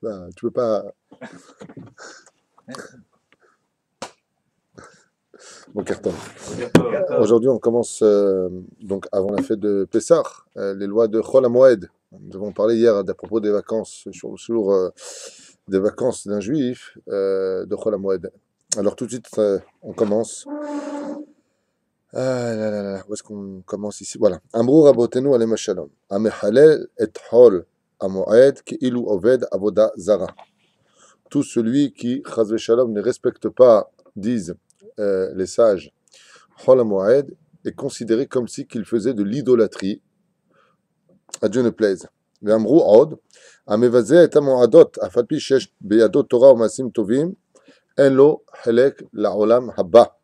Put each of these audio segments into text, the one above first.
Ben, tu peux pas. Bon carton. Aujourd'hui, on commence donc avant la fête de Pessah, les lois de Chol HaMoed. Nous avons parlé hier à propos des vacances, sur le jour des vacances d'un juif de Chol HaMoed. Alors tout de suite, on commence. Ah là là là, où est-ce qu'on commence ici? Voilà. Amrou Rabotenu alem shalom. Amehalel et Chol HaMoed ki'ilu oved avoda zara. Tout celui qui, chas v'shalom, ne respecte pas, disent les sages, Chol HaMoed, est considéré comme si qu'il faisait de l'idolâtrie, à Dieu ne plaise. Ve'amrou od, amevazeh et hamoadot, afal pi shesh beyadot Torah u'masim tovim, en lo helek la'olam haba.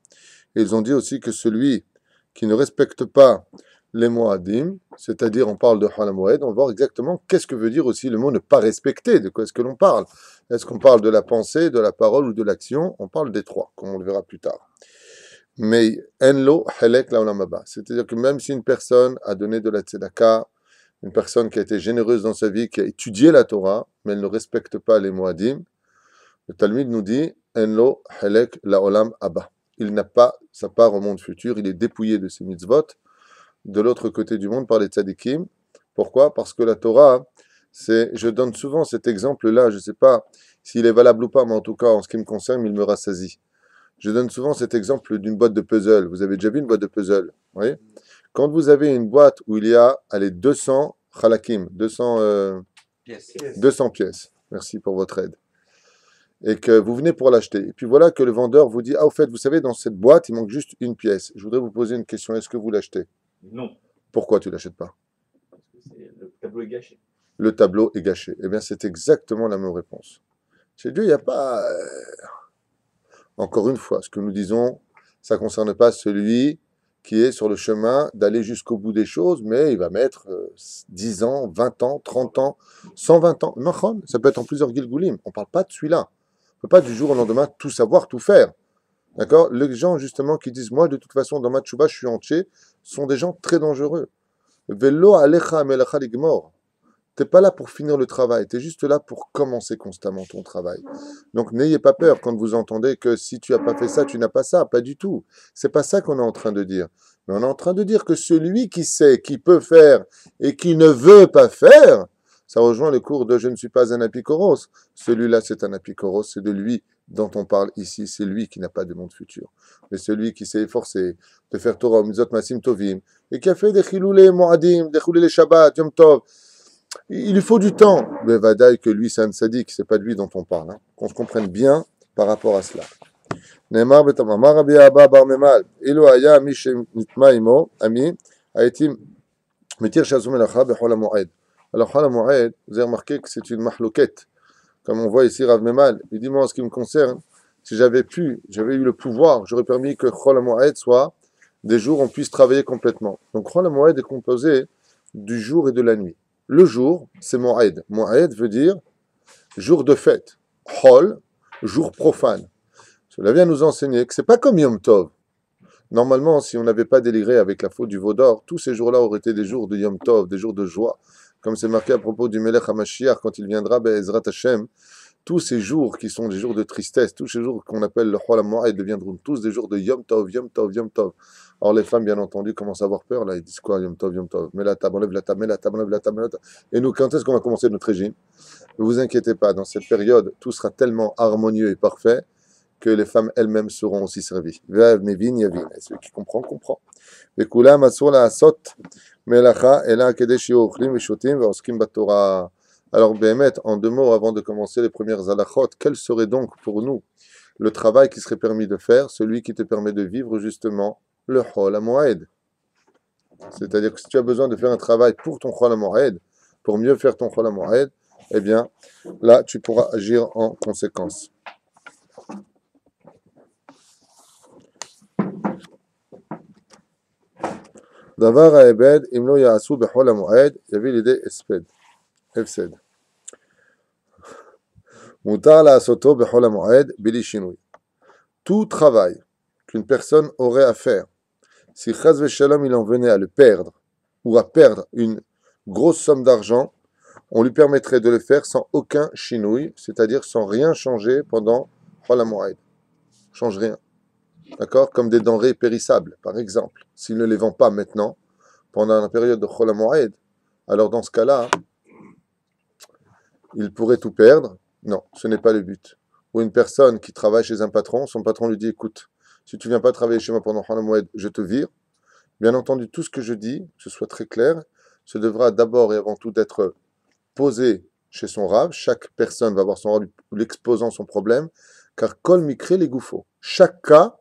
Et ils ont dit aussi que celui qui ne respecte pas les Moadim, c'est-à-dire on parle de Chol HaMoed, on va voir exactement qu'est-ce que veut dire aussi le mot ne pas respecter, de quoi est-ce que l'on parle. Est-ce qu'on parle de la pensée, de la parole ou de l'action? On parle des trois, comme on le verra plus tard. Mais enlo helek laolam haba, c'est-à-dire que même si une personne a donné de la tzedaka, une personne qui a été généreuse dans sa vie, qui a étudié la Torah, mais elle ne respecte pas les Moadim, le Talmud nous dit enlo helek laolam haba. Il n'a pas sa part au monde futur, il est dépouillé de ses mitzvot de l'autre côté du monde par les tzadikim. Pourquoi? Parce que la Torah, je donne souvent cet exemple-là, je ne sais pas s'il est valable ou pas, mais en tout cas, en ce qui me concerne, il me rassasie. Je donne souvent cet exemple d'une boîte de puzzle. Vous avez déjà vu une boîte de puzzle? Oui. Quand vous avez une boîte où il y a, allez, 200 halakim, 200 pièces, merci pour votre aide, et que vous venez pour l'acheter, et puis voilà que le vendeur vous dit, ah, au fait, vous savez, dans cette boîte, il manque juste une pièce. Je voudrais vous poser une question, est-ce que vous l'achetez? Non, Pourquoi tu ne l'achètes pas? parce que le tableau est gâché. Le tableau est gâché. Eh bien, c'est exactement la même réponse. Chez Dieu, il n'y a pas... Encore une fois, ce que nous disons, ça ne concerne pas celui qui est sur le chemin d'aller jusqu'au bout des choses, mais il va mettre 10 ans, 20 ans, 30 ans, 120 ans. Non, ça peut être en plusieurs Gilgoulim. On ne parle pas de celui-là. On ne peut pas du jour au lendemain tout savoir, tout faire. D'accord? Les gens, justement, qui disent, moi, de toute façon, dans ma tchouba, je suis entier, sont des gens très dangereux. Velo alecha melacha ligmor. T'es pas là pour finir le travail, tu es juste là pour commencer constamment ton travail. Donc n'ayez pas peur quand vous entendez que si tu n'as pas fait ça, tu n'as pas ça. Pas du tout. C'est pas ça qu'on est en train de dire. Mais on est en train de dire que celui qui sait, qui peut faire et qui ne veut pas faire, ça rejoint le cours de je ne suis pas un apikoros. Celui-là, c'est un apikoros, c'est de lui dont on parle ici, c'est lui qui n'a pas de monde futur. Mais celui qui s'est efforcé de faire Torah, Mitzvot, Masim Tovim, et qui a fait des chiloulés Moadim, des chiloulés Shabbat, Yom Tov, il lui faut du temps. Mais Vadaï que lui, c'est un sadique, c'est pas de lui dont on parle. Hein. Qu'on se comprenne bien par rapport à cela. Neymar betamar Rabbi Abba bar Memal. Elo aya mi shenitma imo ami haiti mitir shazum melacha bechol hamoed. Alors Chol HaMoed, vous avez remarqué que c'est une mahloquette. Comme on voit ici Rav Memal. Il dit moi en ce qui me concerne, si j'avais eu le pouvoir, j'aurais permis que Chol HaMoed soit des jours où on puisse travailler complètement. Donc Chol HaMoed est composé du jour et de la nuit. Le jour, c'est Mo'ed. Mo'ed veut dire jour de fête. Chol, jour profane. Cela vient nous enseigner que c'est pas comme Yom Tov. Normalement, si on n'avait pas délivré avec la faute du veau d'or, tous ces jours-là auraient été des jours de Yom Tov, des jours de joie. Comme c'est marqué à propos du Melech HaMashiach, quand il viendra, Be'ezrat Hashem, tous ces jours qui sont des jours de tristesse, tous ces jours qu'on appelle le Chol HaMoed deviendront tous des jours de Yom Tov, Yom Tov, Yom Tov. Alors les femmes, bien entendu, commencent à avoir peur. Là, ils disent quoi? Yom Tov, Yom Tov. Mets la table, enlève la table, mets la table, enlève la table, mets la table. Et nous, quand est-ce qu'on va commencer notre régime? Ne vous inquiétez pas, dans cette période, tout sera tellement harmonieux et parfait que les femmes elles-mêmes seront aussi servies. Ve'av mevin yavin. Et celui qui comprend, comprend. Ve'kulam asur la'asot melacha ela kedei shiyu ochlim ve'shotim ve'oskim batorah. Alors, Béhémet, en deux mots, avant de commencer les premières halachot, quel serait donc pour nous le travail qui serait permis de faire, celui qui te permet de vivre justement le Chol HaMoed? C'est-à-dire que si tu as besoin de faire un travail pour ton Chol HaMoed, pour mieux faire ton Chol HaMoed, eh bien, là, tu pourras agir en conséquence. Davar ha'ebed, im lo ya'asu bechol HaMoed, yavi lidei hefsed. Mutar la'asoto bechol HaMoed, bili shinui. Tout travail qu'une personne aurait à faire, si Chaz Veshalom il en venait à le perdre, ou à perdre une grosse somme d'argent, on lui permettrait de le faire sans aucun chinouille, c'est-à-dire sans rien changer pendant Chol HaMoed. Change rien. D'accord? Comme des denrées périssables, par exemple. S'il ne les vend pas maintenant, pendant la période de Chol HaMoed, alors dans ce cas-là, il pourrait tout perdre. Non, ce n'est pas le but. Ou une personne qui travaille chez un patron, son patron lui dit, écoute, si tu ne viens pas travailler chez moi pendant Chol HaMoed, je te vire. Bien entendu, tout ce que je dis, que ce soit très clair, ce devra d'abord et avant tout d'être posé chez son rave. Chaque personne va voir son rave l'exposant son problème, car kol mikre les gouffos. Chaque cas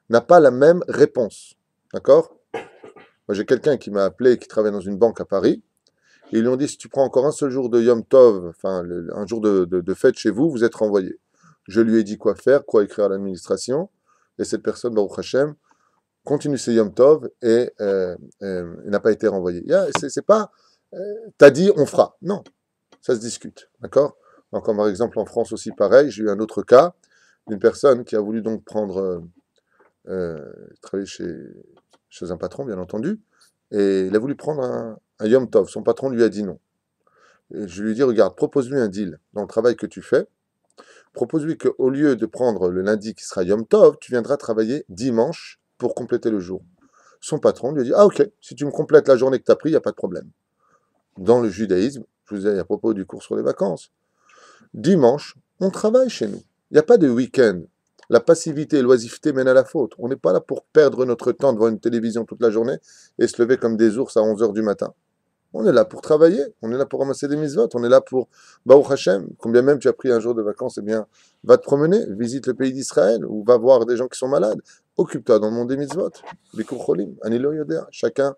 n'a pas la même réponse. D'accord? Moi, j'ai quelqu'un qui m'a appelé, qui travaille dans une banque à Paris, et ils lui ont dit, si tu prends encore un seul jour de Yom Tov, enfin un jour de fête chez vous, vous êtes renvoyé. Je lui ai dit quoi faire, quoi écrire à l'administration, et cette personne, Baruch Hashem, continue ses Yom Tov et il n'a pas été renvoyé. C'est pas, t'as dit, on fera. Non, ça se discute. D'accord? Donc, par exemple, en France aussi, pareil, j'ai eu un autre cas d'une personne qui a voulu donc travailler chez un patron, bien entendu, et il a voulu prendre un Yom Tov. Son patron lui a dit non. Et je lui ai dit, regarde, propose-lui un deal dans le travail que tu fais. Propose-lui qu'au lieu de prendre le lundi qui sera Yom Tov, tu viendras travailler dimanche pour compléter le jour. Son patron lui a dit, ah ok, si tu me complètes la journée que tu as pris, il n'y a pas de problème. Dans le judaïsme, je vous ai à propos du cours sur les vacances, dimanche, on travaille chez nous. Il n'y a pas de week-end. La passivité et l'oisiveté mènent à la faute. On n'est pas là pour perdre notre temps devant une télévision toute la journée et se lever comme des ours à 11 heures du matin. On est là pour travailler, on est là pour ramasser des mitzvot, on est là pour Baruch Hashem. Combien même tu as pris un jour de vacances, eh bien, va te promener, visite le pays d'Israël ou va voir des gens qui sont malades. Occupe-toi dans le monde des mitzvot. Bikur cholim, anilo yodea. Chacun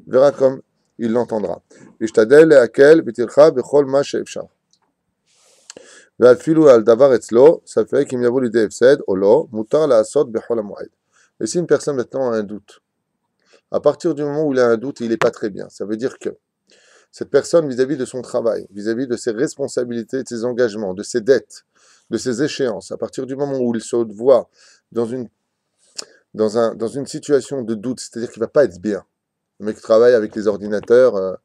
verra comme il l'entendra. Ishtadel le'akel b'tircha b'chol ma she'efshar. Ve'afilu al davar etzlo, ça fait qu'il y a voulu des efsed, ou lo, mutar la'asot b'chol ha'moed. Et si une personne maintenant a un doute, à partir du moment où il a un doute, il n'est pas très bien. Ça veut dire que cette personne vis-à-vis de son travail, vis-à-vis de ses responsabilités, de ses engagements, de ses dettes, de ses échéances, à partir du moment où il se voit dans une situation de doute, c'est-à-dire qu'il ne va pas être bien. Le mec qui travaille avec les ordinateurs,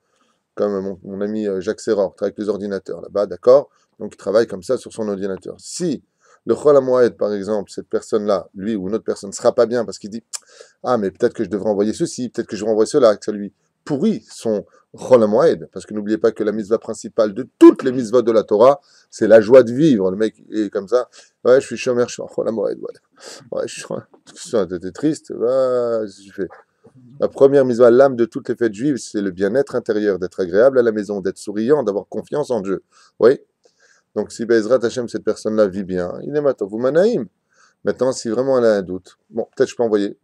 comme mon ami Jacques Serror, travaille avec les ordinateurs là-bas, d'accord? Donc il travaille comme ça sur son ordinateur. Si le Chol HaMoed, par exemple, cette personne-là, lui ou une autre personne, ne sera pas bien parce qu'il dit « Ah, mais peut-être que je devrais envoyer ceci, peut-être que je devrais envoyer cela », que ça lui pourrit son Chol HaMoed, parce que n'oubliez pas que la mitzvah principale de toutes les mitzvahs de la Torah, c'est la joie de vivre. Le mec est comme ça, ouais, je suis chômeur, je suis en Chol HaMoed, voilà. Ouais, t'es triste, ouais, qu'est-ce que tu fais? La première mitzvah, l'âme de toutes les fêtes juives, c'est le bien-être intérieur, d'être agréable à la maison, d'être souriant, d'avoir confiance en Dieu. Oui. Donc si Bezrat Hashem, cette personne-là vit bien, il est matov ou manaïm. Maintenant, si vraiment elle a un doute, bon, peut-être je peux envoyer.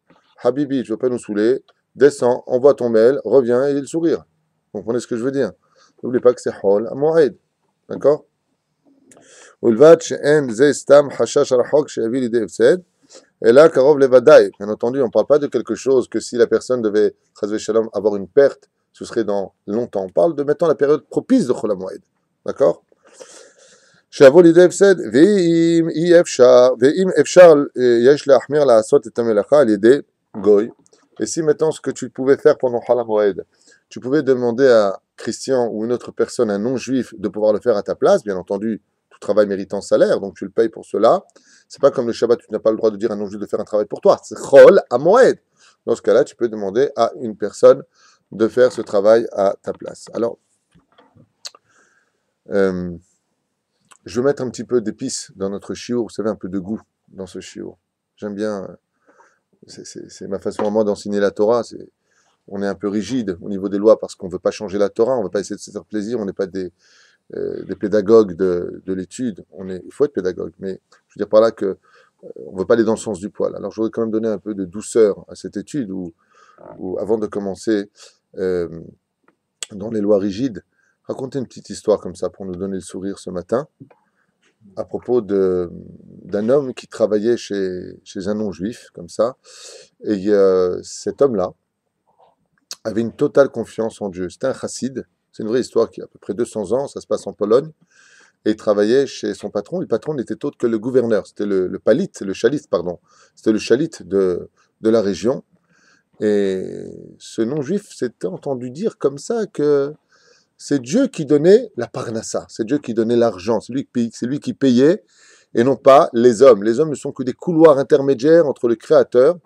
Habibi, je ne veux pas nous saouler. Descends, envoie ton mail, reviens et il le sourire. Vous comprenez ce que je veux dire? N'oubliez pas que c'est Hol HaMoed. D'accord? Ulvat she'en ze stam hashash rachok she'avi l'idée efsed. Et là, Karov Levadaï, bien entendu, on ne parle pas de quelque chose que si la personne devait, Chazvé Shalom, avoir une perte, ce serait dans longtemps. On parle de maintenant la période propice de Chol HaMoed. D'accord? שיבוא לידי הפסד, ואם אי אפשר, ואם אפשר, יש להחמיר לעשות את המלאכה על ידי גוי. Et si maintenant ce que tu pouvais faire pendant Chol HaMoed, tu pouvais demander à Christian ou une autre personne, un non-juif, de pouvoir le faire à ta place, bien entendu, tout travail méritant salaire, donc tu le payes pour cela. C'est pas comme le Shabbat, tu n'as pas le droit de dire à un non-juif de faire un travail pour toi. C'est Chol HaMoed. Dans ce cas-là, tu peux demander à une personne de faire ce travail à ta place. Alors, je vais mettre un petit peu d'épices dans notre chiour, vous savez, un peu de goût dans ce chiour. J'aime bien, c'est ma façon à moi d'enseigner la Torah. On est un peu rigide au niveau des lois parce qu'on ne veut pas changer la Torah, on ne veut pas essayer de se faire plaisir, on n'est pas des pédagogues de l'étude. Il faut être pédagogue, mais je veux dire par là que on ne veut pas aller dans le sens du poil. Alors je voudrais quand même donner un peu de douceur à cette étude où avant de commencer dans les lois rigides, raconter une petite histoire comme ça pour nous donner le sourire ce matin à propos d'un homme qui travaillait chez un non-juif, comme ça, et cet homme-là avait une totale confiance en Dieu. C'était un chassid, c'est une vraie histoire qui a à peu près 200 ans, ça se passe en Pologne, et il travaillait chez son patron. Le patron n'était autre que le gouverneur, c'était le chalit, pardon, c'était le chalit de la région, et ce non-juif s'était entendu dire comme ça que c'est Dieu qui donnait la parnassa, c'est Dieu qui donnait l'argent, c'est lui qui payait, et non pas les hommes. Les hommes ne sont que des couloirs intermédiaires entre le Créateur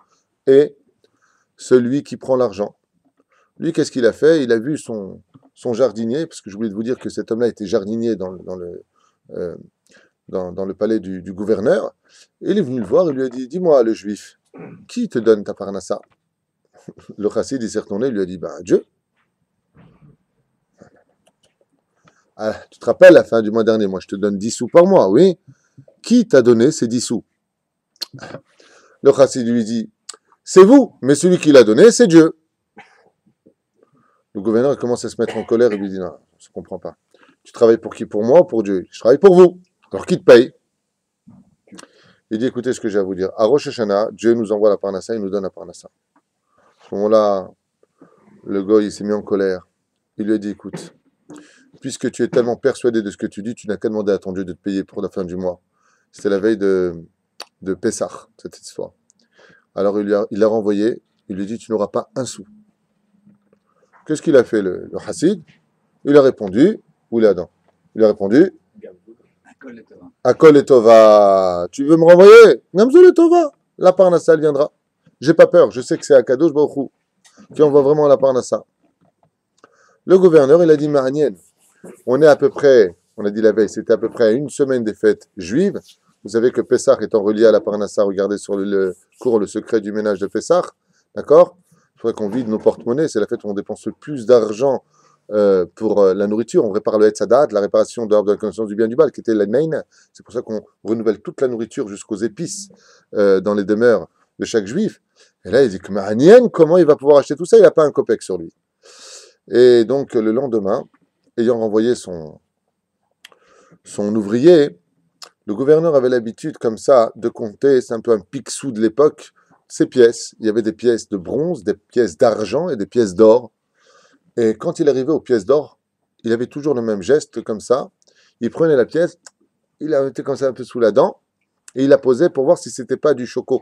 et celui qui prend l'argent. Lui, qu'est-ce qu'il a fait? Il a vu son jardinier, parce que j'oublie de vous dire que cet homme-là était jardinier euh, dans le palais du gouverneur, et il est venu le voir et lui a dit, dis-moi, le juif, qui te donne ta parnassa? Le chassid, il s'est retourné, il lui a dit, bah, Dieu. Ah, tu te rappelles, la fin du mois dernier, moi, je te donne 10 sous par mois, oui? Qui t'a donné ces 10 sous? Le chassid lui dit, c'est vous, mais celui qui l'a donné, c'est Dieu. Le gouverneur commence à se mettre en colère et lui dit, non, je ne comprends pas. Tu travailles pour qui? Pour moi ou pour Dieu? Je travaille pour vous. Alors qui te paye? Il dit, écoutez ce que j'ai à vous dire. À Rosh Hashanah, Dieu nous envoie la parnassa, il nous donne la parnassa. À ce moment-là, le goy, il s'est mis en colère. Il lui a dit, écoute, puisque tu es tellement persuadé de ce que tu dis, tu n'as qu'à demander à ton Dieu de te payer pour la fin du mois. C'était la veille de Pessah, cette histoire. Alors il l'a renvoyé, il lui dit, tu n'auras pas un sou. Qu'est-ce qu'il a fait, le chassid? Il a répondu, où il est Adam? Il a répondu, Akol et Tova. Tu veux me renvoyer? Gamzul et Tova. La parnassa, elle viendra. J'ai pas peur, je sais que c'est Akadosh Baruch Hu qui envoie vraiment la parnassa. Le gouverneur, il a dit, Maranienne, on est à peu près, on a dit la veille, c'était à peu près à une semaine des fêtes juives. Vous savez que Pessah étant relié à la parnassa, regardez sur le cours Le secret du ménage de Pessah, d'accord? Il faudrait qu'on vide nos porte-monnaies, c'est la fête où on dépense le plus d'argent pour la nourriture. On répare le Hetzadat, la réparation de la connaissance du bien du mal, qui était la Nain. C'est pour ça qu'on renouvelle toute la nourriture jusqu'aux épices dans les demeures de chaque juif. Et là, il dit que Mahanien, comment il va pouvoir acheter tout ça? Il n'a pas un copec sur lui. Et donc, le lendemain, ayant renvoyé son ouvrier, le gouverneur avait l'habitude, comme ça, de compter, c'est un peu un picsou de l'époque, ces pièces. Il y avait des pièces de bronze, des pièces d'argent et des pièces d'or. Et quand il arrivait aux pièces d'or, il avait toujours le même geste, comme ça. Il prenait la pièce, il la mettait comme ça un peu sous la dent, et il la posait pour voir si c'était pas du chocolat.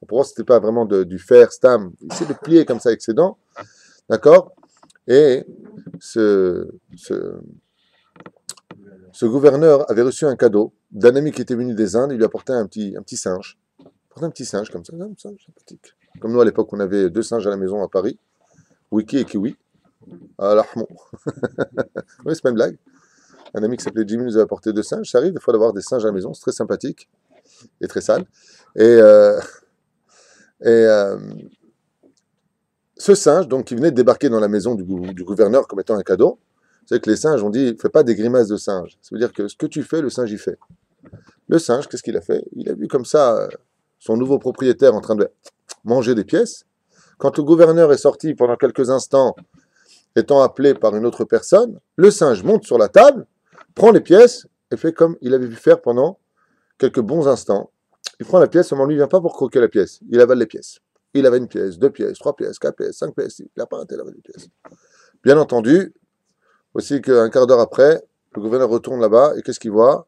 Pour voir si c'était pas vraiment du fer, stam. Il essayait de plier comme ça avec ses dents. D'accord? Et ce gouverneur avait reçu un cadeau d'un ami qui était venu des Indes. Il lui apportait un petit singe. Il apportait un petit singe comme ça, un singe sympathique. Comme nous à l'époque, on avait 2 singes à la maison à Paris, Wiki et Kiwi. À l'Armon. Oui, c'est pas une blague. Un ami qui s'appelait Jimmy nous a apporté 2 singes. Ça arrive des fois d'avoir des singes à la maison, c'est très sympathique et très sale. Et ce singe, donc, qui venait de débarquer dans la maison du gouverneur comme étant un cadeau, c'est que les singes ont dit, fais pas des grimaces de singe. Ça veut dire que ce que tu fais, le singe y fait. Le singe, qu'est-ce qu'il a fait? Il a vu comme ça son nouveau propriétaire en train de manger des pièces. Quand le gouverneur est sorti pendant quelques instants, étant appelé par une autre personne, le singe monte sur la table, prend les pièces et fait comme il avait vu faire pendant quelques bons instants. Il prend la pièce, seulement lui ne vient pas pour croquer la pièce. Il avale les pièces. Il avait une pièce, 2 pièces, 3 pièces, 4 pièces, 5 pièces. Il n'a pas arrêté d'avaler les pièces. Bien entendu, aussi qu'un quart d'heure après, le gouverneur retourne là-bas et qu'est-ce qu'il voit?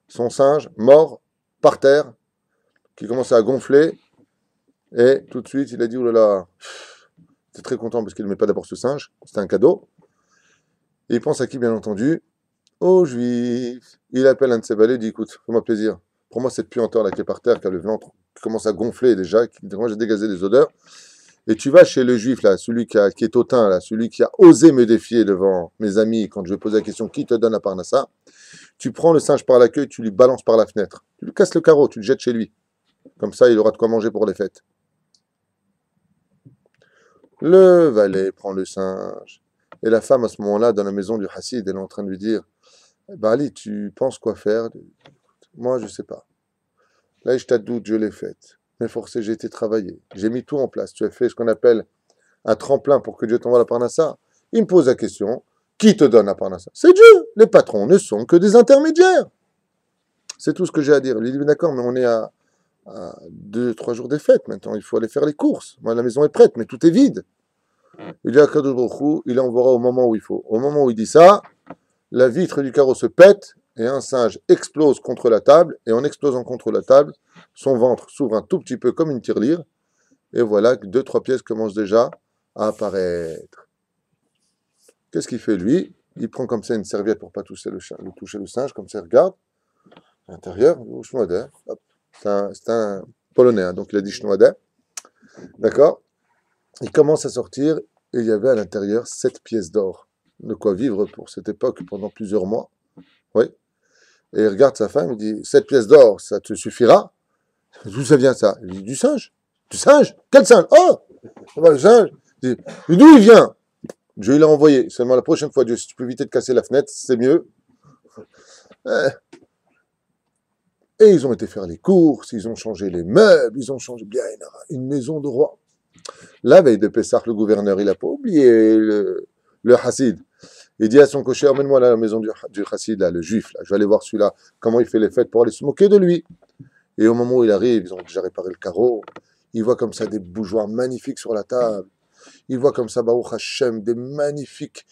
Son singe mort par terre, qui commence à gonfler. Et tout de suite, il a dit, oh là là, c'est très content parce qu'il ne met pas d'abord ce singe, c'était un cadeau. Et il pense à qui, bien entendu? Aux Juifs. Il appelle un de ses valets, il dit, écoute, fais-moi plaisir. Pour moi, cette puanteur là qui est par terre, qui a le ventre, qui commence à gonfler déjà, qui commence à dégager des odeurs. Et tu vas chez le juif, là, celui qui est hautain, là, celui qui a osé me défier devant mes amis, quand je vais poser la question, qui te donne la parnassa? Tu prends le singe par la queue, tu lui balances par la fenêtre. Tu lui casses le carreau, tu le jettes chez lui. Comme ça, il aura de quoi manger pour les fêtes. Le valet prend le singe. Et la femme, à ce moment-là, dans la maison du Hassid, elle est en train de lui dire, bah Ali, tu penses quoi faire? Moi, je ne sais pas. Là, je t'adoute, je l'ai faite. Mais forcé, j'ai été travailler. J'ai mis tout en place. Tu as fait ce qu'on appelle un tremplin pour que Dieu t'envoie la parnassa. Il me pose la question, qui te donne la parnassa? C'est Dieu. Les patrons ne sont que des intermédiaires. C'est tout ce que j'ai à dire. Il dit, d'accord, mais on est à 2-3 jours des fêtes maintenant. Il faut aller faire les courses. Moi, la maison est prête, mais tout est vide. Il dit à Kadosh Baruch Hu, il enverra au moment où il faut. Au moment où il dit ça, la vitre du carreau se pète et un singe explose contre la table. Et en explosant contre la table, son ventre s'ouvre un tout petit peu comme une tirelire. Et voilà que 2-3 pièces commencent déjà à apparaître. Qu'est-ce qu'il fait lui? Il prend comme ça une serviette pour pas toucher toucher le singe, comme ça, il regarde, à l'intérieur, c'est un Polonais, hein, donc il a dit Schnoadet, d'accord? Il commence à sortir, et il y avait à l'intérieur 7 pièces d'or. De quoi vivre pour cette époque pendant plusieurs mois. Oui. Et il regarde sa femme, il dit 7 pièces d'or, ça te suffira? D'où ça vient ça? Il dit du singe. Du singe? Quel singe? Oh! Le singe. Il dit, mais d'où il vient? Dieu l'a envoyé. Seulement la prochaine fois, Dieu, si tu peux éviter de casser la fenêtre, c'est mieux. Et ils ont été faire les courses, ils ont changé les meubles, ils ont changé bien une maison de roi. La veille de Pessah, le gouverneur, il n'a pas oublié le Hassid. Il dit à son cocher, emmène-moi à la maison du Hassid, là, le juif, là. Je vais aller voir celui-là, comment il fait les fêtes pour aller se moquer de lui. Et au moment où il arrive, ils ont déjà réparé le carreau. Il voit comme ça des bougeoirs magnifiques sur la table. Il voit comme ça, Baruch Hashem, des magnifiques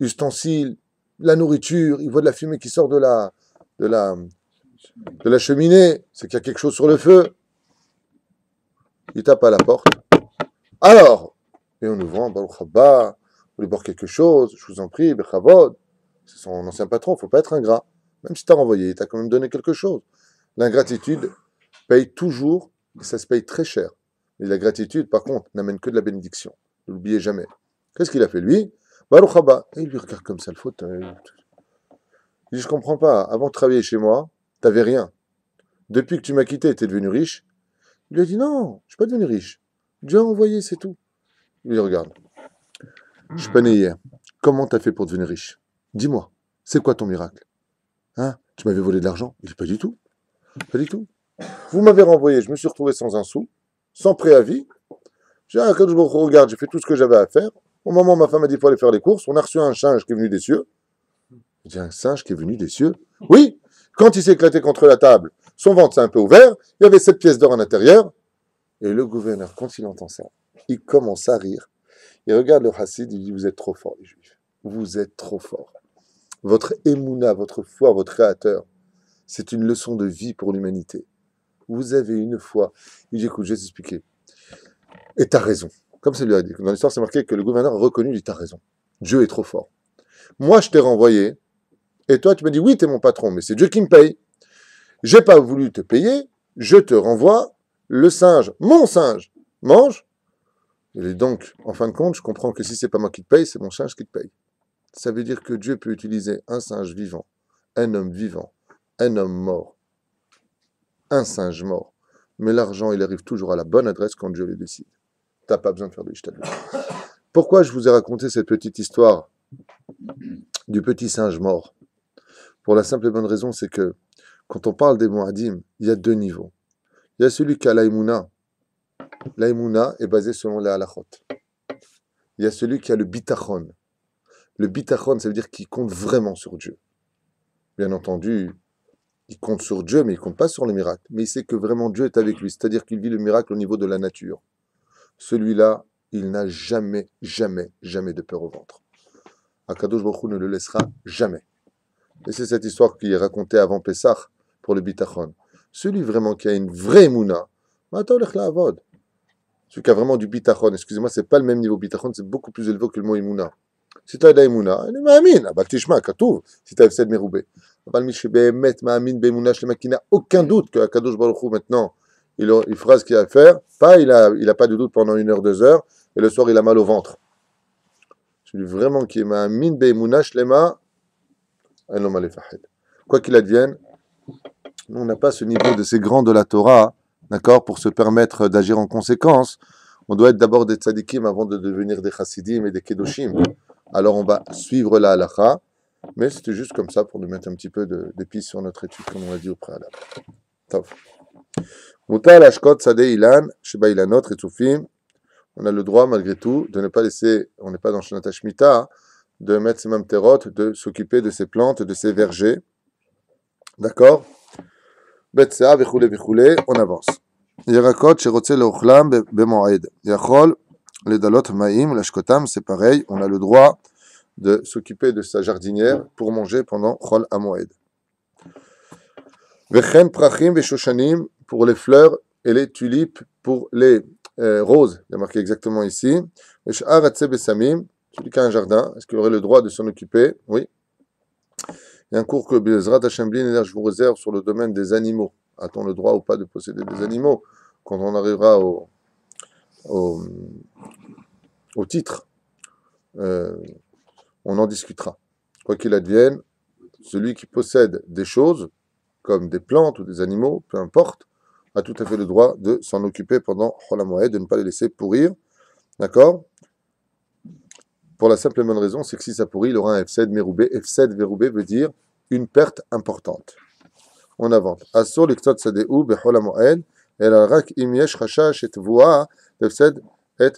ustensiles, la nourriture. Il voit de la fumée qui sort de la cheminée. C'est qu'il y a quelque chose sur le feu. Il tape à la porte. Alors, et en ouvrant, Baruch Haba, vous voulez boire quelque chose, je vous en prie, Bechavod. C'est son ancien patron, il ne faut pas être ingrat. Même si tu as renvoyé, il t'a quand même donné quelque chose. L'ingratitude paye toujours, et ça se paye très cher. Et la gratitude, par contre, n'amène que de la bénédiction. Ne l'oubliez jamais. Qu'est-ce qu'il a fait, lui? Baruch Haba. Et il lui regarde comme ça le fauteuil. Il dit, je comprends pas. Avant de travailler chez moi, tu n'avais rien. Depuis que tu m'as quitté, tu es devenu riche. Il lui a dit, non, je ne suis pas devenu riche. Dieu a envoyé, c'est tout. Il lui regarde. Je suis pas né hier. Comment tu as fait pour devenir riche? Dis-moi, c'est quoi ton miracle? Hein? Tu m'avais volé de l'argent? Il dit, pas du tout. Pas du tout. Vous m'avez renvoyé, je me suis retrouvé sans un sou, sans préavis. J'ai dit, ah, quand je me regarde, j'ai fait tout ce que j'avais à faire. Au moment où ma femme a dit qu'il faut aller faire les courses, on a reçu un singe qui est venu des cieux. Je dis, un singe qui est venu des cieux? Oui, quand il s'est éclaté contre la table, son ventre s'est un peu ouvert, il y avait 7 pièces d'or à l'intérieur. Et le gouverneur, quand il entend ça, il commence à rire. Il regarde le Hassid, il dit, vous êtes trop forts, les Juifs. Vous êtes trop forts. Votre émouna, votre foi, votre créateur, c'est une leçon de vie pour l'humanité. Vous avez une foi. Il dit, écoute, je vais t'expliquer. Et t'as raison. Comme ça lui a dit. Dans l'histoire, c'est marqué que le gouverneur a reconnu, il dit, t'as raison. Dieu est trop fort. Moi, je t'ai renvoyé, et toi, tu m'as dit, oui, t'es mon patron, mais c'est Dieu qui me paye. J'ai pas voulu te payer, je te renvoie, le singe, mon singe, mange. Et donc, en fin de compte, je comprends que si c'est pas moi qui te paye, c'est mon singe qui te paye. Ça veut dire que Dieu peut utiliser un singe vivant, un homme vivant, un homme mort, un singe mort. Mais l'argent, il arrive toujours à la bonne adresse quand Dieu le décide. T'as pas besoin de faire de l'ishtadout. Pourquoi je vous ai raconté cette petite histoire du petit singe mort? Pour la simple et bonne raison, c'est que quand on parle des Moadim, il y a 2 niveaux. Il y a celui qui a l'aïmouna. L'aïmouna est basée selon les halachot. Il y a celui qui a le bitachon. Le bitachon, ça veut dire qu'il compte vraiment sur Dieu. Bien entendu, il compte sur Dieu, mais il ne compte pas sur le miracle. Mais il sait que vraiment Dieu est avec lui, c'est-à-dire qu'il vit le miracle au niveau de la nature. Celui-là, il n'a jamais, jamais, jamais de peur au ventre. Akadosh Baruch Hu ne le laissera jamais. Et c'est cette histoire qui est racontée avant Pessah pour le bitachon. Celui vraiment qui a une vraie mouna, celui qui a vraiment du bitachon, excusez-moi, c'est pas le même niveau bitachon, c'est beaucoup plus élevé que le mot imuna. Si tu as d'aïmouna, il est ma'amin, abakishma, katouv, si tu as Efsed Meroubé. Qui n'a aucun doute que Akadosh Baruch Hu maintenant, il fera ce qu'il a à faire, pas il a pas de doute pendant 1 heure, 2 heures, et le soir il a mal au ventre. Celui vraiment qui est ma'amin be'emouna shlema, un homme alefahid. Quoi qu'il advienne, nous on n'a pas ce niveau de ces grands de la Torah, d'accord, pour se permettre d'agir en conséquence. On doit être d'abord des tzadikim avant de devenir des chassidim et des kedoshim. Alors on va suivre la halakha, mais c'était juste comme ça pour nous mettre un petit peu d'épices sur notre étude, comme on l'a dit au préalable. Tov. Mutar ashkot sadeh ilan, sheba ilanot retzufim. On a le droit, malgré tout, de ne pas laisser, on n'est pas dans Shnat HaShmita, de mettre ses mamterot, de s'occuper de ses plantes, de ses vergers. D'accord? Betsea, vichoule, vichoule, on avance. Yerakot, sherotze leochlam bemoed. Yachol, les dalot maïm, l'ashkotam, c'est pareil, on a le droit de s'occuper de sa jardinière pour manger pendant Chol Hamoed. Vechen prachim veshoshanim pour les fleurs et les tulipes pour les roses. Il y a marqué exactement ici. Veshar atze besamim Celui qui a un jardin, est-ce qu'il aurait le droit de s'en occuper? Oui. Il y a un cours que Bezrat Hashem Blin, je vous réserve sur le domaine des animaux. A-t-on le droit ou pas de posséder des animaux? Quand on arrivera au, au titre, euh, on en discutera. Quoi qu'il advienne, celui qui possède des choses, comme des plantes ou des animaux, peu importe, a tout à fait le droit de s'en occuper pendant Chol HaMoed, de ne pas les laisser pourrir. D'accord? Pour la simple et bonne raison, c'est que si ça pourrit, il aura un F7 Meroubé. F7 Meroubé veut dire une perte importante. On avance. Asur l'iktot sadeu bechol HaMoed, el rak im yesh chashash et voa, F7 et.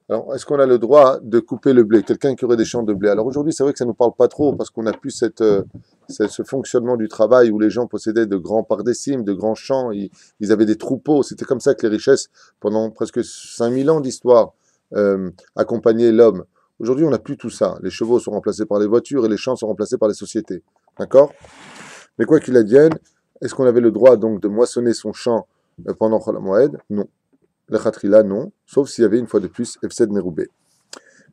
Alors, est-ce qu'on a le droit de couper le blé? Quelqu'un qui aurait des champs de blé. Alors aujourd'hui, c'est vrai que ça ne nous parle pas trop parce qu'on n'a plus ce fonctionnement du travail où les gens possédaient de grands pardécimes, de grands champs, ils avaient des troupeaux. C'était comme ça que les richesses, pendant presque 5000 ans d'histoire, accompagnaient l'homme. Aujourd'hui, on n'a plus tout ça. Les chevaux sont remplacés par les voitures et les champs sont remplacés par les sociétés. D'accord? Mais quoi qu'il advienne, est-ce qu'on avait le droit donc de moissonner son champ pendant Chol HaMoed? Non. Le khatrila, non, sauf s'il y avait une fois de plus F7 Meroubé.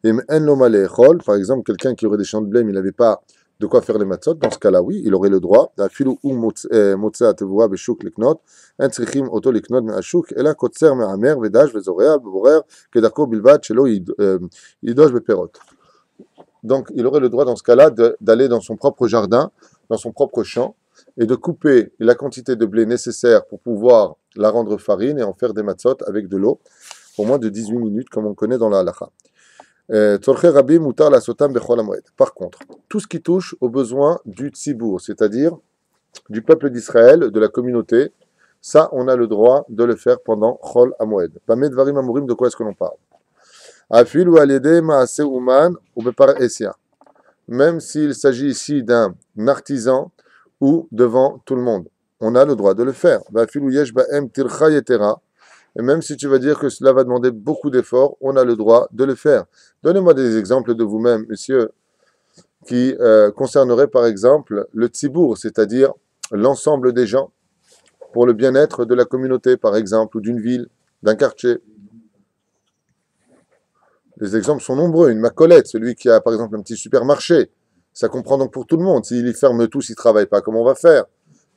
Et en lomale echol, par exemple, quelqu'un qui aurait des champs de blé, mais il n'avait pas de quoi faire les matzot, dans ce cas-là, oui, il aurait le droit. Afilu ou motzea tevua beshuk leknot, en tzrichim auto leknot me'ashuk, ela kotzer me'amer, vedash, vezorea, bevorer, kedako bilvat, shelo yidosh beperot. Donc, il aurait le droit, dans ce cas-là, d'aller dans son propre jardin, dans son propre champ, et de couper la quantité de blé nécessaire pour pouvoir la rendre farine et en faire des matzot avec de l'eau pour moins de 18 minutes, comme on connaît dans la halacha. Par contre, tout ce qui touche aux besoins du tzibour, c'est-à-dire du peuple d'Israël, de la communauté, ça, on a le droit de le faire pendant Chol HaMoed. Pamed Varim Amurim, de quoi est-ce que l'on parle? Afil ou alede maase uman ou bepar esia. Même s'il s'agit ici d'un artisan ou devant tout le monde, on a le droit de le faire. Et même si tu vas dire que cela va demander beaucoup d'efforts, on a le droit de le faire. Donnez-moi des exemples de vous-même, monsieur, qui concerneraient par exemple le tzibour, c'est-à-dire l'ensemble des gens, pour le bien-être de la communauté, par exemple, ou d'une ville, d'un quartier. Les exemples sont nombreux. Une macolette, celui qui a par exemple un petit supermarché, ça comprend donc pour tout le monde. S'ils ferment tous, ils ne travaillent pas, comment on va faire?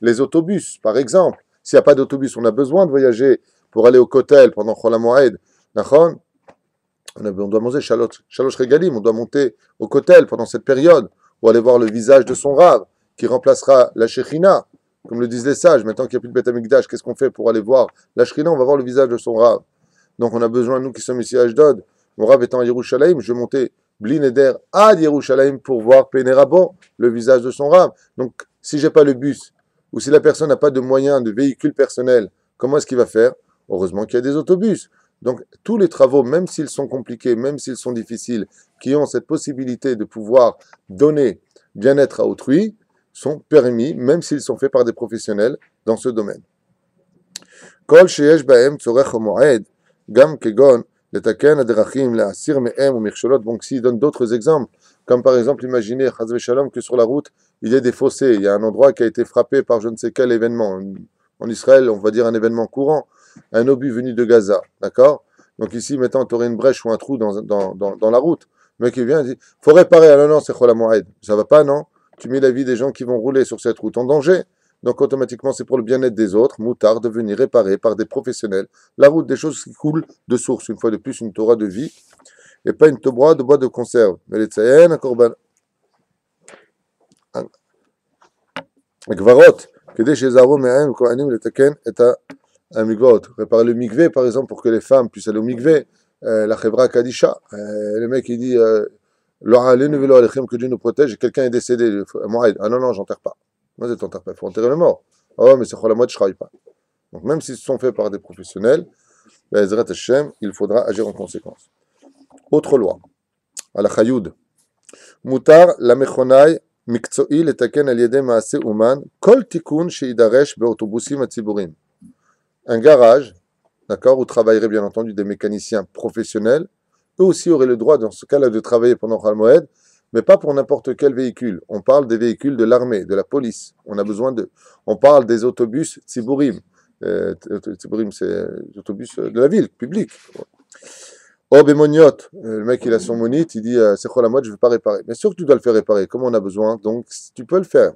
Les autobus, par exemple. S'il n'y a pas d'autobus, on a besoin de voyager pour aller au Kotel pendant Chol HaMoed. On doit manger Shalosh Regalim, on doit monter au Kotel pendant cette période, ou aller voir le visage de son Rav, qui remplacera la Shechina, comme le disent les sages. Maintenant qu'il n'y a plus de Beth Amikdash, qu'est-ce qu'on fait pour aller voir la Shechina? On va voir le visage de son Rav. Donc on a besoin, nous qui sommes ici à Ashdod, mon Rav étant à Yerushalayim, je montais Blin Eder à Yerushalayim pour voir Pénérabon, le visage de son Rav. Donc si j'ai pas le bus, ou si la personne n'a pas de moyens, de véhicule personnel, comment est-ce qu'il va faire? Heureusement qu'il y a des autobus. Donc tous les travaux, même s'ils sont compliqués, même s'ils sont difficiles, qui ont cette possibilité de pouvoir donner bien-être à autrui, sont permis, même s'ils sont faits par des professionnels dans ce domaine. Kol sheyesh bahem tzorech moed, gam kegon, letaken adrachim, le'asir mehem ou mircholot. Donc s'il donne d'autres exemples, comme par exemple, imaginez, chas v'shalom, que sur la route, il y a des fossés, il y a un endroit qui a été frappé par je ne sais quel événement. En Israël, on va dire un événement courant, un obus venu de Gaza, d'accord? Donc ici, maintenant, tu aurais une brèche ou un trou dans la route. Le mec qui vient et dit, faut réparer. Ah non, non, c'est Chol HaMoed. Ça va pas, non? Tu mets la vie des gens qui vont rouler sur cette route en danger. Donc automatiquement, c'est pour le bien-être des autres, moutard, de venir réparer par des professionnels la route, des choses qui coulent de source. Une fois de plus, une Torah de vie, et pas une Torah de bois de conserve. Mais les tzayen, un korban. Gvarot. Réparer le mikvé, par exemple, pour que les femmes puissent aller au mikvé. La chevra kadisha. Le mec, il dit que Dieu nous protège, et quelqu'un est décédé. Ah non, non, j'enterre pas. Moi, je t'enterre pas. Il faut enterrer le mort. Ah ouais, mais c'est Chol HaMoed, je travaille pas. Donc, même s'ils sont faits par des professionnels, il faudra agir en conséquence. Autre loi. À la Chayoud. Mutar la mechonai. מקצועי לתקן על ידי מעשה אומן כל תיקון שידרש באוטובוסים הציבוריים. Un garage, d'accord, où travailleraient bien entendu des mécaniciens professionnels, eux aussi auraient le droit dans ce cas-là de travailler pendant Chol HaMoed, mais pas pour n'importe quel véhicule. On parle des véhicules de l'armée, de la police, on a besoin d'eux. On parle des autobus tziburim. Tziburim, c'est les autobus de la ville, public. Oh, bémoniot, le mec il a son monite, il dit c'est quoi la mode, je ne veux pas réparer. Bien sûr que tu dois le faire réparer, comme on a besoin, donc tu peux le faire.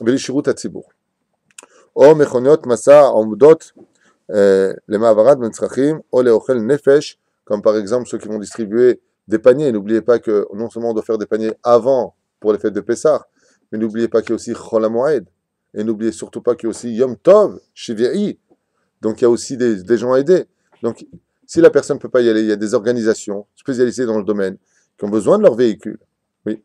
Belishirut Hatzibur. Oh, mechoniot, massa, omdot, les ma'avarat, ben tzrachim, oh, les ochel nefesh, comme par exemple ceux qui vont distribuer des paniers. N'oubliez pas que non seulement on doit faire des paniers avant pour les fêtes de Pessah, mais n'oubliez pas qu'il y a aussi Chol HaMoed. Et n'oubliez surtout pas qu'il y a aussi Yom Tov, Shivei. Donc il y a aussi des gens à aider. Donc si la personne ne peut pas y aller, il y a des organisations spécialisées dans le domaine qui ont besoin de leur véhicule. Oui.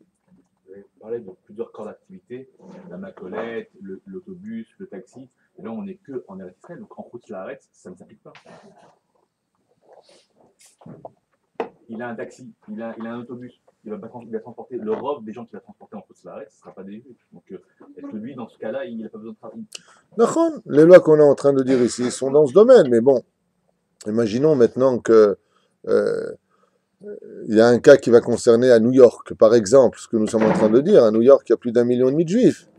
Vous avez parlé de plusieurs corps d'activité, la macolette, l'autobus, le taxi. Et là, on n'est que en Eretz-Israël, donc en route, je l'arrête, ça ne s'applique pas. Il a un taxi, il a un autobus, il va transporter le robe des gens qu'il va transporter en route, je l'arrête, ce ne sera pas des juifs. Donc, est-ce que lui, dans ce cas-là, il n'a pas besoin de travailler? D'accord. Les lois qu'on est en train de dire ici sont dans ce domaine, mais bon, imaginons maintenant que il y a un cas qui va concerner à New York, par exemple, ce que nous sommes en train de dire. À New York, il y a plus d'1,5 million de juifs.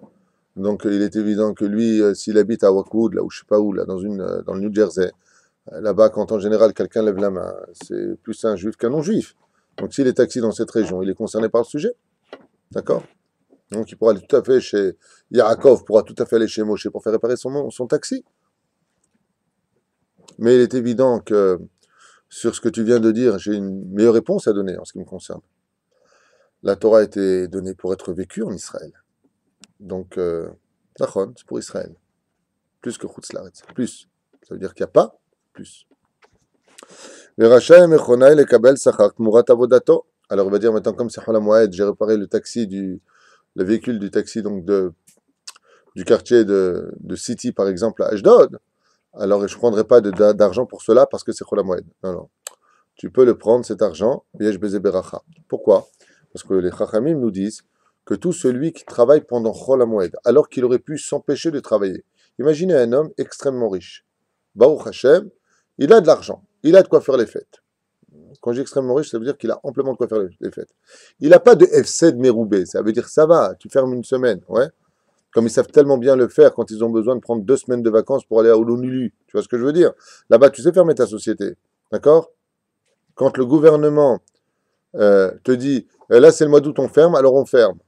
Donc il est évident que lui, s'il habite à Rockwood, là où je sais pas où, là dans le New Jersey, là-bas, quand en général quelqu'un lève la main, c'est plus un juif qu'un non-juif. Donc s'il est taxi dans cette région, il est concerné par le sujet. D'accord? Donc il pourra aller tout à fait chez Yaakov, pourra tout à fait aller chez Moshe pour faire réparer son taxi. Mais il est évident que sur ce que tu viens de dire, j'ai une meilleure réponse à donner en ce qui me concerne. La Torah a été donnée pour être vécue en Israël. Donc, c'est pour Israël. Plus que Chutz Laaretz. Plus. Ça veut dire qu'il n'y a pas plus. Alors, on va dire maintenant, comme c'est Chol HaMoed, j'ai réparé le véhicule du taxi donc du quartier de City, par exemple, à Ashdod. Alors, je ne prendrai pas d'argent pour cela parce que c'est Chol HaMoed. Non, non. Tu peux le prendre, cet argent, Yesh Beze Beracha. Pourquoi? Parce que les Chachamim nous disent que tout celui qui travaille pendant Chol HaMoed, alors qu'il aurait pu s'empêcher de travailler. Imaginez un homme extrêmement riche. Baruch Hashem, il a de l'argent, il a de quoi faire les fêtes. Quand je dis extrêmement riche, ça veut dire qu'il a amplement de quoi faire les fêtes. Il n'a pas de F7 méroubé, ça veut dire ça va, tu fermes une semaine, ouais. Comme ils savent tellement bien le faire quand ils ont besoin de prendre 2 semaines de vacances pour aller à Honolulu. Tu vois ce que je veux dire? Là-bas, tu sais fermer ta société, d'accord? Quand le gouvernement te dit, là c'est le mois d'août, on ferme, alors on ferme.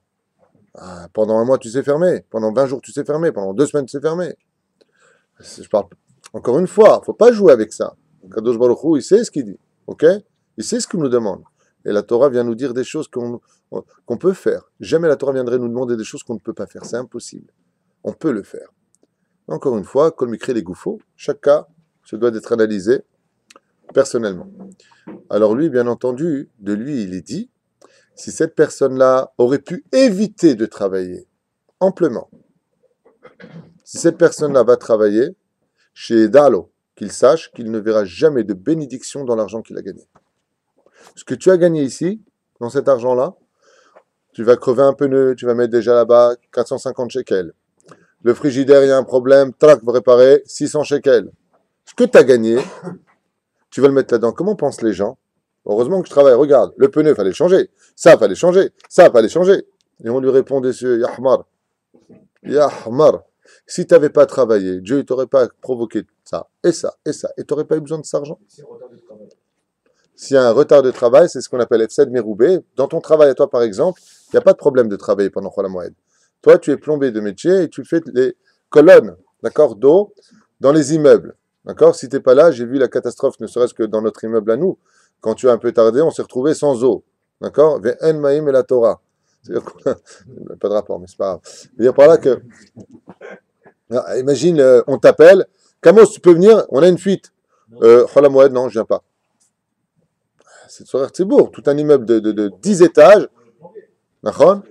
Ah, pendant un mois, tu sais fermer. Pendant 20 jours, tu sais fermer. Pendant 2 semaines, tu sais fermer. Je parle encore une fois, il ne faut pas jouer avec ça. Kadosh Baruch Hu, il sait ce qu'il dit. Ok? Il sait ce qu'il nous demande. Et la Torah vient nous dire des choses qu'on peut faire. Jamais la Torah viendrait nous demander des choses qu'on ne peut pas faire. C'est impossible. On peut le faire. Encore une fois, comme il crée les gouffos, chaque cas se doit d'être analysé personnellement. Alors lui, bien entendu, de lui, il est dit, si cette personne-là aurait pu éviter de travailler amplement, si cette personne-là va travailler chez Dalo, qu'il sache qu'il ne verra jamais de bénédiction dans l'argent qu'il a gagné. Ce que tu as gagné ici, dans cet argent-là, tu vas crever un pneu, tu vas mettre déjà là-bas 450 shekels. Le frigidaire, il y a un problème, trac, va réparer 600 shekels. Ce que tu as gagné, tu vas le mettre là-dedans. Comment pensent les gens? Heureusement que je travaille. Regarde, le pneu, il fallait changer. Ça, fallait changer. Ça, fallait changer. Et on lui répondait, Yahmar. Yahmar. Si tu n'avais pas travaillé, Dieu ne t'aurait pas provoqué ça, et ça, et ça. Et tu n'aurais pas eu besoin de cet argent. S'il y a un retard de travail, c'est ce qu'on appelle F7 Meroubé. Dans ton travail à toi, par exemple, il n'y a pas de problème de travailler pendant Chol HaMoed. Toi, tu es plombier de métier et tu fais les colonnes, d'accord, d'eau dans les immeubles. D'accord? Si tu n'es pas là, j'ai vu la catastrophe, ne serait-ce que dans notre immeuble à nous. Quand tu as un peu tardé, on s'est retrouvé sans eau. D'accord? Ve'en ma'im et la Torah. C'est-à-dire pas de rapport, mais c'est pas grave. Je veux dire par là que. Imagine, on t'appelle. Camos, tu peux venir? On a une fuite. Chol HaMoed, non, je viens pas. C'est de Sorer Tzibour, tout un immeuble de 10 étages. D'accord?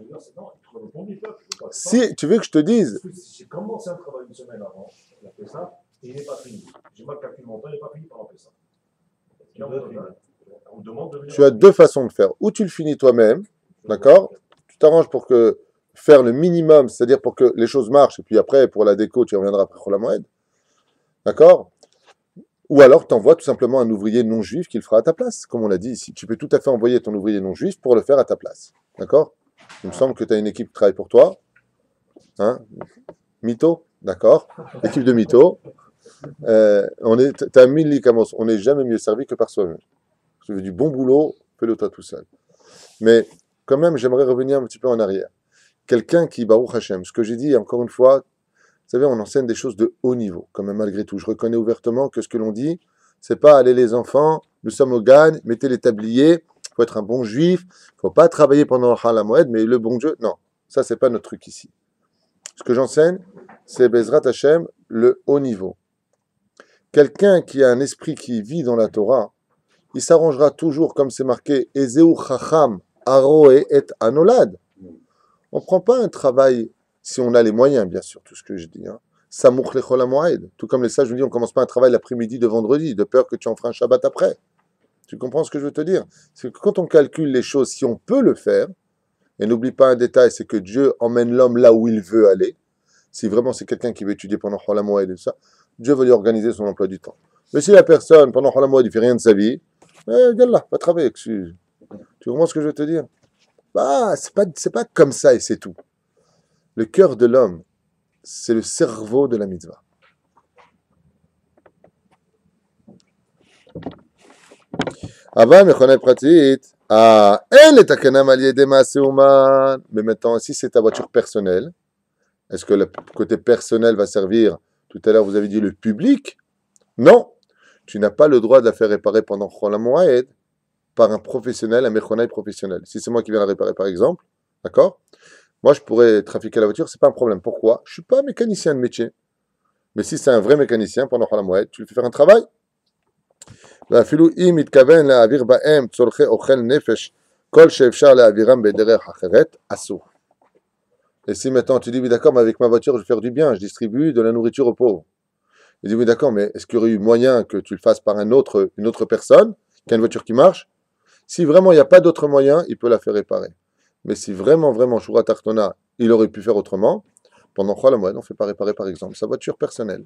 Si tu veux que je te dise. J'ai commencé un travail une semaine avant, il a fait ça, et il n'est pas fini. J'ai mal calculé mon temps, il n'est pas fini par faire ça. On demande de venir. Tu as 2 façons de faire. Ou tu le finis toi-même, d'accord? Tu t'arranges pour que faire le minimum, c'est-à-dire pour que les choses marchent, et puis après, pour la déco, tu reviendras après Chol HaMoed. D'accord? Ou alors, tu envoies tout simplement un ouvrier non-juif qui le fera à ta place, comme on l'a dit ici. Tu peux tout à fait envoyer ton ouvrier non-juif pour le faire à ta place. D'accord? Il me semble que tu as une équipe qui travaille pour toi. Hein? Mytho? D'accord? Équipe de mytho. T'as 1000 likamos. On n'est jamais mieux servi que par soi-même. Si tu veux du bon boulot, fais-le toi tout seul. Mais quand même, j'aimerais revenir un petit peu en arrière. Quelqu'un qui, Baruch Hashem, ce que j'ai dit encore une fois, vous savez, on enseigne des choses de haut niveau, quand même, malgré tout. Je reconnais ouvertement que ce que l'on dit, c'est pas allez les enfants, nous sommes au Gagne, mettez les tabliers, il faut être un bon juif, il ne faut pas travailler pendant le Chal HaMoed, mais le bon Dieu, non, ça c'est pas notre truc ici. Ce que j'enseigne, c'est Bezrat Hashem, le haut niveau. Quelqu'un qui a un esprit qui vit dans la Torah, il s'arrangera toujours, comme c'est marqué, Ezeu Chacham, Aroe et Anolad. On ne prend pas un travail, si on a les moyens, bien sûr, tout ce que je dis. Samouk lechol hamoed. Tout comme les sages nous disent, on ne commence pas un travail l'après-midi de vendredi, de peur que tu en feras un Shabbat après. Tu comprends ce que je veux te dire? C'est que quand on calcule les choses, si on peut le faire, et n'oublie pas un détail, c'est que Dieu emmène l'homme là où il veut aller. Si vraiment c'est quelqu'un qui veut étudier pendant Chol HaMoed et tout ça, Dieu va lui organiser son emploi du temps. Mais si la personne, pendant Chol HaMoed, il ne fait rien de sa vie, Yallah, va travailler. Tu comprends ce que je veux te dire? Bah, c'est pas comme ça et c'est tout. Le cœur de l'homme, c'est le cerveau de la mitzvah. Avant, mechonai pratit, elle est takana maliede maaseuman. Mais maintenant, si c'est ta voiture personnelle, est-ce que le côté personnel va servir? Tout à l'heure, vous avez dit le public. Non, tu n'as pas le droit de la faire réparer pendant Chol HaMoed par un professionnel, un mechonai professionnel. Si c'est moi qui viens la réparer, par exemple, d'accord? Moi, je pourrais trafiquer la voiture, c'est pas un problème. Pourquoi? Je suis pas mécanicien de métier. Mais si c'est un vrai mécanicien, pendant Chol HaMoed, tu lui fais faire un travail. ואפילו אם מתכוון להעביר בהם צורכי אוכל נפש, כל שאפשר להעבירם בדרך אחרת, אסור. Et si maintenant tu dis, oui d'accord, mais avec ma voiture je vais faire du bien, je distribue de la nourriture aux pauvres. Il dit, oui d'accord, mais est-ce qu'il y aurait eu moyen que tu le fasses par une autre personne, qui a une voiture qui marche? Si vraiment il n'y a pas d'autre moyen, il peut la faire réparer. Mais si vraiment, Shura Tartona, il aurait pu faire autrement, pendant Chol HaMoed, on ne fait pas réparer par exemple sa voiture personnelle.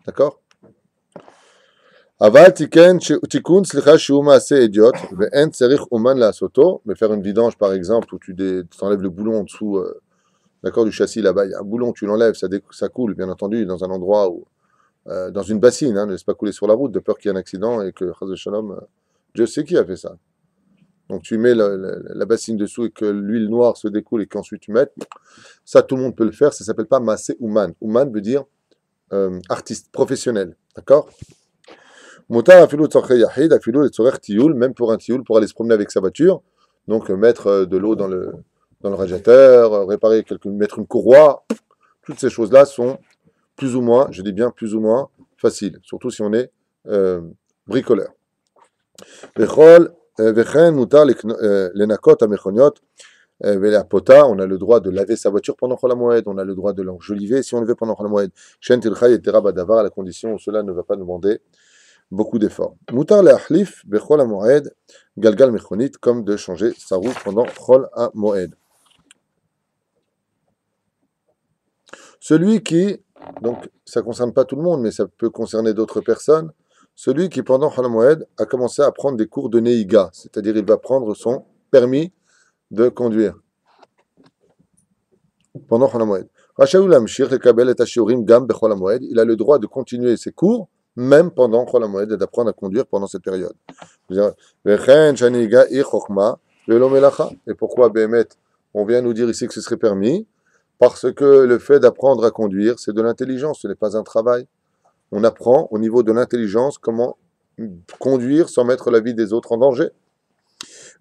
D'accord? Aval tikun slicha shu maase idiot ve'en tzarich uman la'asoto, mais faire une vidange par exemple où tu enlèves le boulon en dessous, d'accord, du châssis là-bas, il y a un boulon, tu l'enlèves, ça coule bien entendu dans un endroit où, dans une bassine, ne laisse pas couler sur la route de peur qu'il y ait un accident et que Chaz Shalom, Dieu sait qui a fait ça. Donc tu mets la bassine dessous et que l'huile noire se découle et qu'ensuite tu mets, ça tout le monde peut le faire, ça s'appelle pas maase uman. Uman veut dire artiste, professionnel, d'accord? Moutar afilou tzorche yahid, afilou le tzorech tioul, même pour un tioul, pour aller se promener avec sa voiture. Donc mettre de l'eau dans le radiateur, mettre une courroie. Toutes ces choses-là sont plus ou moins, je dis bien plus ou moins, faciles. Surtout si on est bricoleur. Vechen moutar lenakot amechoniot velapota, on a le droit de laver sa voiture pendant Chol HaMoed, on a le droit de l'enjoliver si on le veut pendant Chol HaMoed. Shen tilcha yetera badavar, à la condition où cela ne va pas demander beaucoup d'efforts. Moutar le'achlif bechol hamoed galgal mechonit, comme de changer sa roue pendant Chol HaMoed. Celui qui, donc ça ne concerne pas tout le monde, mais ça peut concerner d'autres personnes, celui qui pendant Chol HaMoed a commencé à prendre des cours de Neiga, c'est-à-dire il va prendre son permis de conduire pendant Chol HaMoed. Rachaou lamshir lekabel et hashiurim gam bechol hamoed, il a le droit de continuer ses cours même pendant Chol HaMoed et d'apprendre à conduire pendant cette période. Vechen shaniga i chokma velo melacha. Et pourquoi Bémet, on vient nous dire ici que ce serait permis? Parce que le fait d'apprendre à conduire, c'est de l'intelligence, ce n'est pas un travail. On apprend au niveau de l'intelligence comment conduire sans mettre la vie des autres en danger.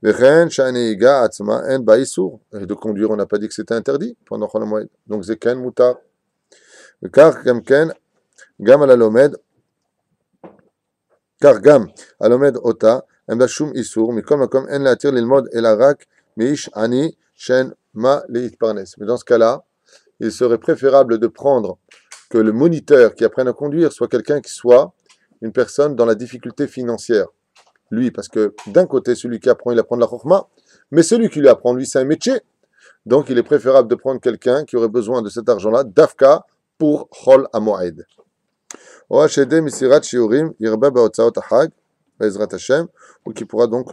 Vechen shaniga atzma en baïsour. Et de conduire, on n'a pas dit que c'était interdit pendant Chol HaMoed. Donc zeken mutar. Car gamken gam alalomed. Car gam alomed ota en bashum isur mikol makom en la'atir lilmod elarak miish ani shen ma leitparnes. Mais dans ce cas-là, il serait préférable de prendre que le moniteur qui apprenne à conduire soit quelqu'un qui soit une personne dans la difficulté financière. Lui, parce que d'un côté, celui qui apprend, il apprend de la chokhma, mais celui qui lui apprend, lui, c'est un métier. Donc, il est préférable de prendre quelqu'un qui aurait besoin de cet argent-là, d'afka, pour Chol HaMoed. Ou qui pourra donc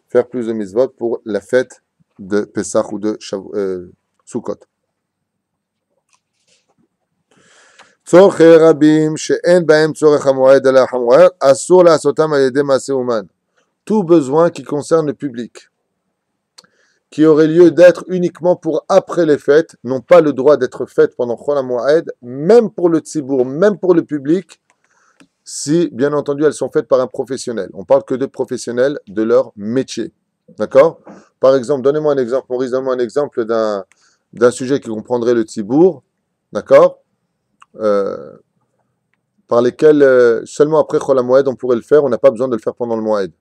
faire plus de mitzvot pour la fête de Pesach ou de Sukkot. צורכי רבים שאין בהם צורך המועד אלא המועד, אסור לעשותם על ידי מעשה אומן. Tout besoin qui concerne le public, qui aurait lieu d'être uniquement pour après les fêtes, n'ont pas le droit d'être faites pendant Chol HaMoed, même pour le tzibour, même pour le public, si, bien entendu, elles sont faites par un professionnel. On parle que de professionnels de leur métier. D'accord? Par exemple, donnez-moi un exemple, Maurice, donne-moi un exemple d'un sujet qui comprendrait le tzibour, d'accord? Par lesquels seulement après Chol HaMoed on pourrait le faire, on n'a pas besoin de le faire pendant le Moed.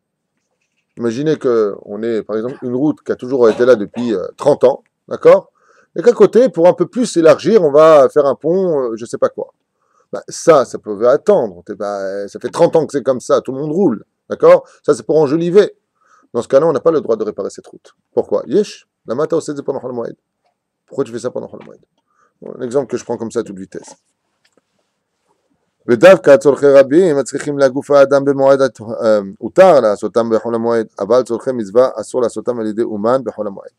Imaginez qu'on ait, par exemple, une route qui a toujours été là depuis 30 ans, d'accord? Et qu'à côté, pour un peu plus s'élargir, on va faire un pont, je ne sais pas quoi. Bah, ça peut attendre. Ça fait 30 ans que c'est comme ça, tout le monde roule, d'accord? Ça, c'est pour enjoliver. Dans ce cas-là, on n'a pas le droit de réparer cette route. Pourquoi? Yesh, la mata aussi c'est pendant le Moed. Pourquoi tu fais ça pendant le Moed? Un exemple que je prends comme ça à toute vitesse. ודווקא צורכי רבים מצריכים לגוף האדם במועד הותר לעשותם בחול המועד, אבל צורכי מצווה אסור לעשותם על ידי אומן בחול המועד.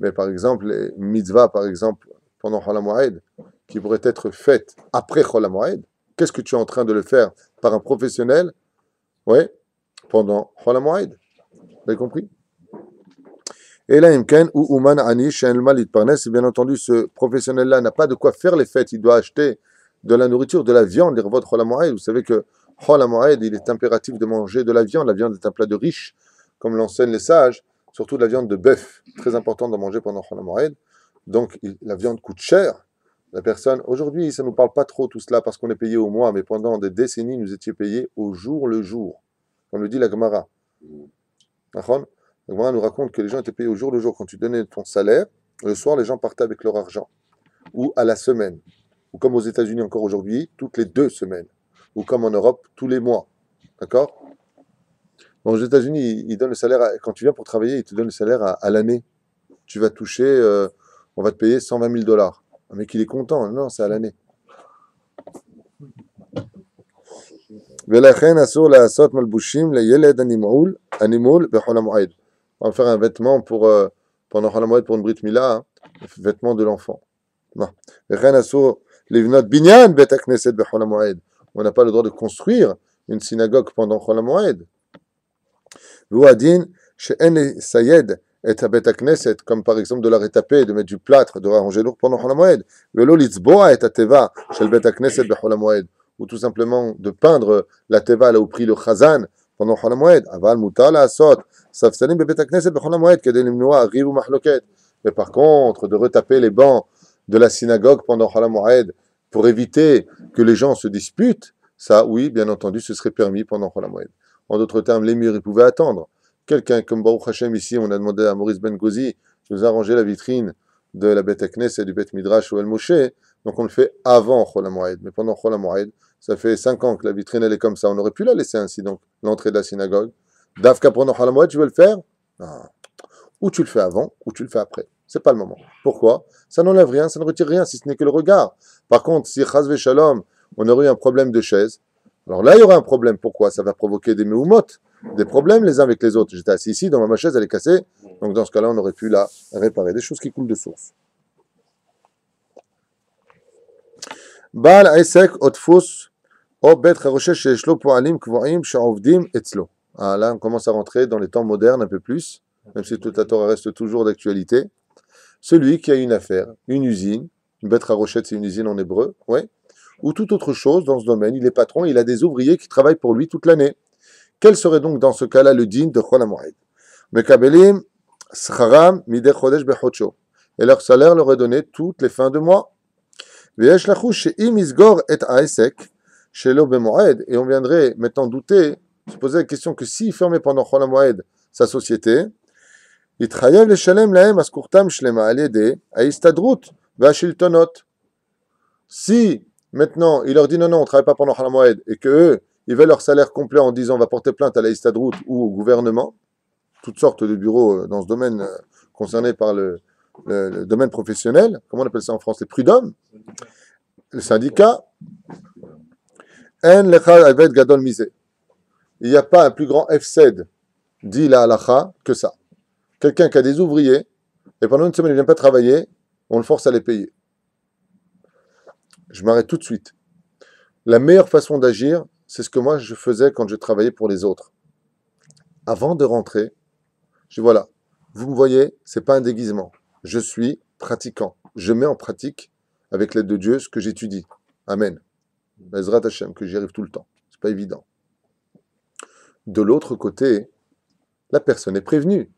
Mais par exemple, les mitzvahs, par exemple, pendant Chol HaMoed, qui pourraient être faites après Chol HaMoed, qu'est-ce que tu es en train de le faire par un professionnel? Oui, pendant Chol HaMoed. Vous avez compris? Et là, Imken ou Ouman Ani, Shen Mal Itparnes, bien entendu, ce professionnel-là n'a pas de quoi faire les fêtes, il doit acheter de la nourriture, de la viande, les revots de Chol HaMoed. Vous savez que Chol HaMoed, il est impératif de manger de la viande. La viande est un plat de riche, comme l'enseignent les sages, surtout de la viande de bœuf, très important d'en manger pendant Chol HaMoed. Donc, la viande coûte cher. La personne, aujourd'hui, ça ne nous parle pas trop tout cela parce qu'on est payé au mois, mais pendant des décennies, nous étions payés au jour le jour, comme le dit la Gemara. La Gemara nous raconte que les gens étaient payés au jour le jour. Quand tu donnais ton salaire, le soir, les gens partaient avec leur argent, ou à la semaine. Ou comme aux États-Unis encore aujourd'hui, toutes les 2 semaines. Ou comme en Europe, tous les mois. D'accord? Bon, aux États-Unis, ils donnent le salaire, quand tu viens pour travailler, ils te donnent le salaire à l'année. Tu vas toucher, on va te payer $120,000. Un mec, il est content. Non, c'est à l'année. On va faire un vêtement pour, pendant Chol HaMoed pour une Brit Mila, hein, vêtement de l'enfant. Non. On n'a pas le droit de construire une synagogue pendant Chol HaMoed. Comme par exemple de la retaper, de mettre du plâtre, de ranger lourd pendant Chol HaMoed. Ou tout simplement de peindre la teva là où prie le chazan pendant Chol HaMoed. Mais par contre, de retaper les bancs de la synagogue pendant Chol HaMoed pour éviter que les gens se disputent, ça, oui, bien entendu, ce serait permis pendant Chol HaMoed. En d'autres termes, les murs, ils pouvaient attendre. Quelqu'un comme Baruch Hashem ici, on a demandé à Maurice Ben Gozi de nous arranger la vitrine de la Bet Knesset et du Bet Midrash ou El Moshe, donc on le fait avant Chol HaMoed. Mais pendant Chol HaMoed, ça fait 5 ans que la vitrine elle est comme ça, on aurait pu la laisser ainsi, donc l'entrée de la synagogue. Dafka pendant Chol HaMoed, tu veux le faire? Non. Ou tu le fais avant, ou tu le fais après. C'est pas le moment. Pourquoi? Ça n'enlève rien, ça ne retire rien, si ce n'est que le regard. Par contre, si Chaz Shalom, on aurait eu un problème de chaise, alors là, il y aura un problème. Pourquoi? Ça va provoquer des méoumotes, des problèmes les uns avec les autres. J'étais assis ici, ma chaise, elle est cassée. Donc, dans ce cas-là, on aurait pu la réparer. Des choses qui coulent de source. Baal Aisek Otfus, Obet Charoshe Sheshlo Poalim Kvoim Shaovdim Etzlo. Ah, là, on commence à rentrer dans les temps modernes un peu plus, même si toute la Torah reste toujours d'actualité. Celui qui a une affaire, une usine, une bête Harochette, c'est une usine en hébreu, ouais, ou toute autre chose dans ce domaine, il est patron, il a des ouvriers qui travaillent pour lui toute l'année. Quel serait donc dans ce cas-là le din de Chol HaMoed? Mekabelim scharam midei chodesh bechodsho. Et leur salaire leur est donné toutes les fins de mois. Veyesh lachush she'im isgor et ha'esek shelo bemoed. Et on viendrait maintenant douter, se poser la question que s'il fermait pendant Chol HaMoed sa société, יתחייב לשלם להם משכורתם שלמה על ידי ההסתדרות והשלטונות. Si maintenant il leur dit non, on ne travaille pas pendant Chol HaMoed et qu'eux, ils veulent leur salaire complet en disant on va porter plainte à la Histadrout ou au gouvernement, toutes sortes de bureaux dans ce domaine concerné par le domaine professionnel, comment on appelle ça en France, les prud'hommes, le syndicat, En lecha aved gadol misé. Il n'y a pas un plus grand FSED, dit la halacha, que ça. Quelqu'un qui a des ouvriers, et pendant une semaine il ne vient pas travailler, on le force à les payer. Je m'arrête tout de suite. La meilleure façon d'agir, c'est ce que moi je faisais quand je travaillais pour les autres. Avant de rentrer, je dis voilà, vous me voyez, c'est pas un déguisement. Je suis pratiquant. Je mets en pratique, avec l'aide de Dieu, ce que j'étudie. Amen. Bezrat Hashem, que j'y arrive tout le temps. C'est pas évident. De l'autre côté, la personne est prévenue.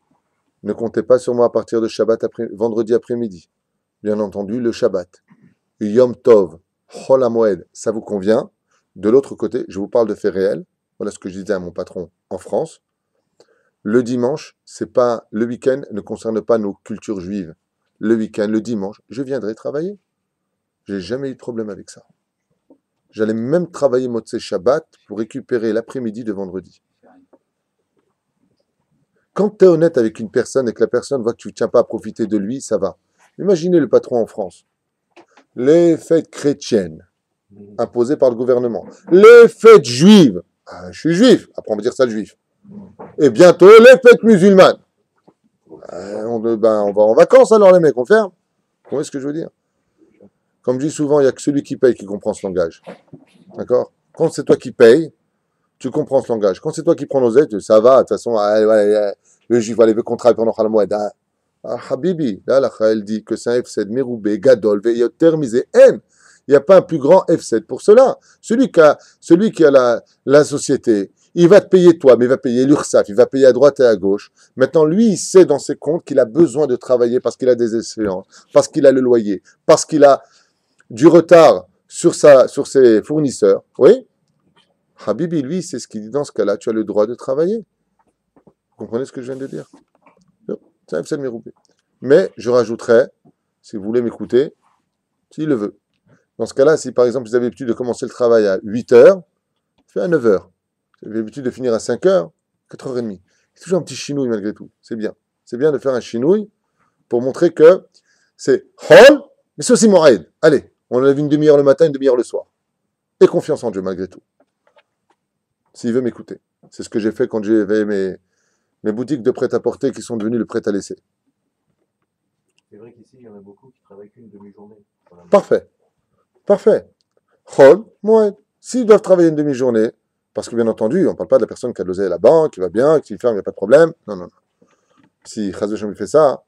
Ne comptez pas sur moi à partir de vendredi après-midi. Bien entendu, le Shabbat. Yom Tov, Chol HaMoed, ça vous convient. De l'autre côté, je vous parle de faits réels. Voilà ce que je disais à mon patron en France. Le dimanche, c'est pas le week-end ne concerne pas nos cultures juives. Le week-end, le dimanche, je viendrai travailler. J'ai jamais eu de problème avec ça. J'allais même travailler Motzei Shabbat pour récupérer l'après-midi de vendredi. Quand tu es honnête avec une personne et que la personne voit que tu ne tiens pas à profiter de lui, ça va. Imaginez le patron en France. Les fêtes chrétiennes imposées par le gouvernement. Les fêtes juives. Ah, je suis juif. Après, on va dire ça le juif. Et bientôt, les fêtes musulmanes. On va en vacances alors, les mecs, on ferme. Vous voyez ce que je veux dire? Comme je dis souvent, il n'y a que celui qui paye qui comprend ce langage. D'accord? Quand c'est toi qui payes, tu comprends ce langage. Quand c'est toi qui prends l'oseille, ça va, de toute façon, le juif, allez, le contrat pendant Khalamoued. Habibi, là, la elle dit que c'est un F7, Meroubé, Gadol, Veyoter, Misé, N. Il n'y a pas un plus grand F7 pour cela. Celui qui a la société, il va te payer toi, mais il va payer l'URSSAF, il va payer à droite et à gauche. Maintenant, lui, il sait dans ses comptes qu'il a besoin de travailler parce qu'il a des échéances, parce qu'il a le loyer, parce qu'il a du retard sur ses fournisseurs. Oui? Habibi, lui, c'est ce qu'il dit dans ce cas-là, tu as le droit de travailler. Vous comprenez ce que je viens de dire? C'est un F7 Meroubé. Mais je rajouterais, si vous voulez m'écouter, s'il le veut. Dans ce cas-là, si par exemple vous avez l'habitude de commencer le travail à 8h, fais à 9h. Vous avez l'habitude de finir à 5h, 4h30. C'est toujours un petit chinouille malgré tout. C'est bien. C'est bien de faire un chinouille pour montrer que c'est hol, mais c'est aussi moraïd. Allez, on enlève une demi-heure le matin, une demi-heure le soir. Et confiance en Dieu malgré tout. S'il veut m'écouter. C'est ce que j'ai fait quand j'avais mes boutiques de prêt-à-porter qui sont devenues le prêt-à-laisser. C'est vrai qu'ici, il y en a beaucoup qui travaillent qu'une demi-journée. Parfait. Parfait. Chol, Moed. S'ils doivent travailler une demi-journée, parce que bien entendu, on ne parle pas de la personne qui a de l'oseille à la banque, qui va bien, qui ferme, il n'y a pas de problème. Non, non, non. Si Chaz Hashem fait ça,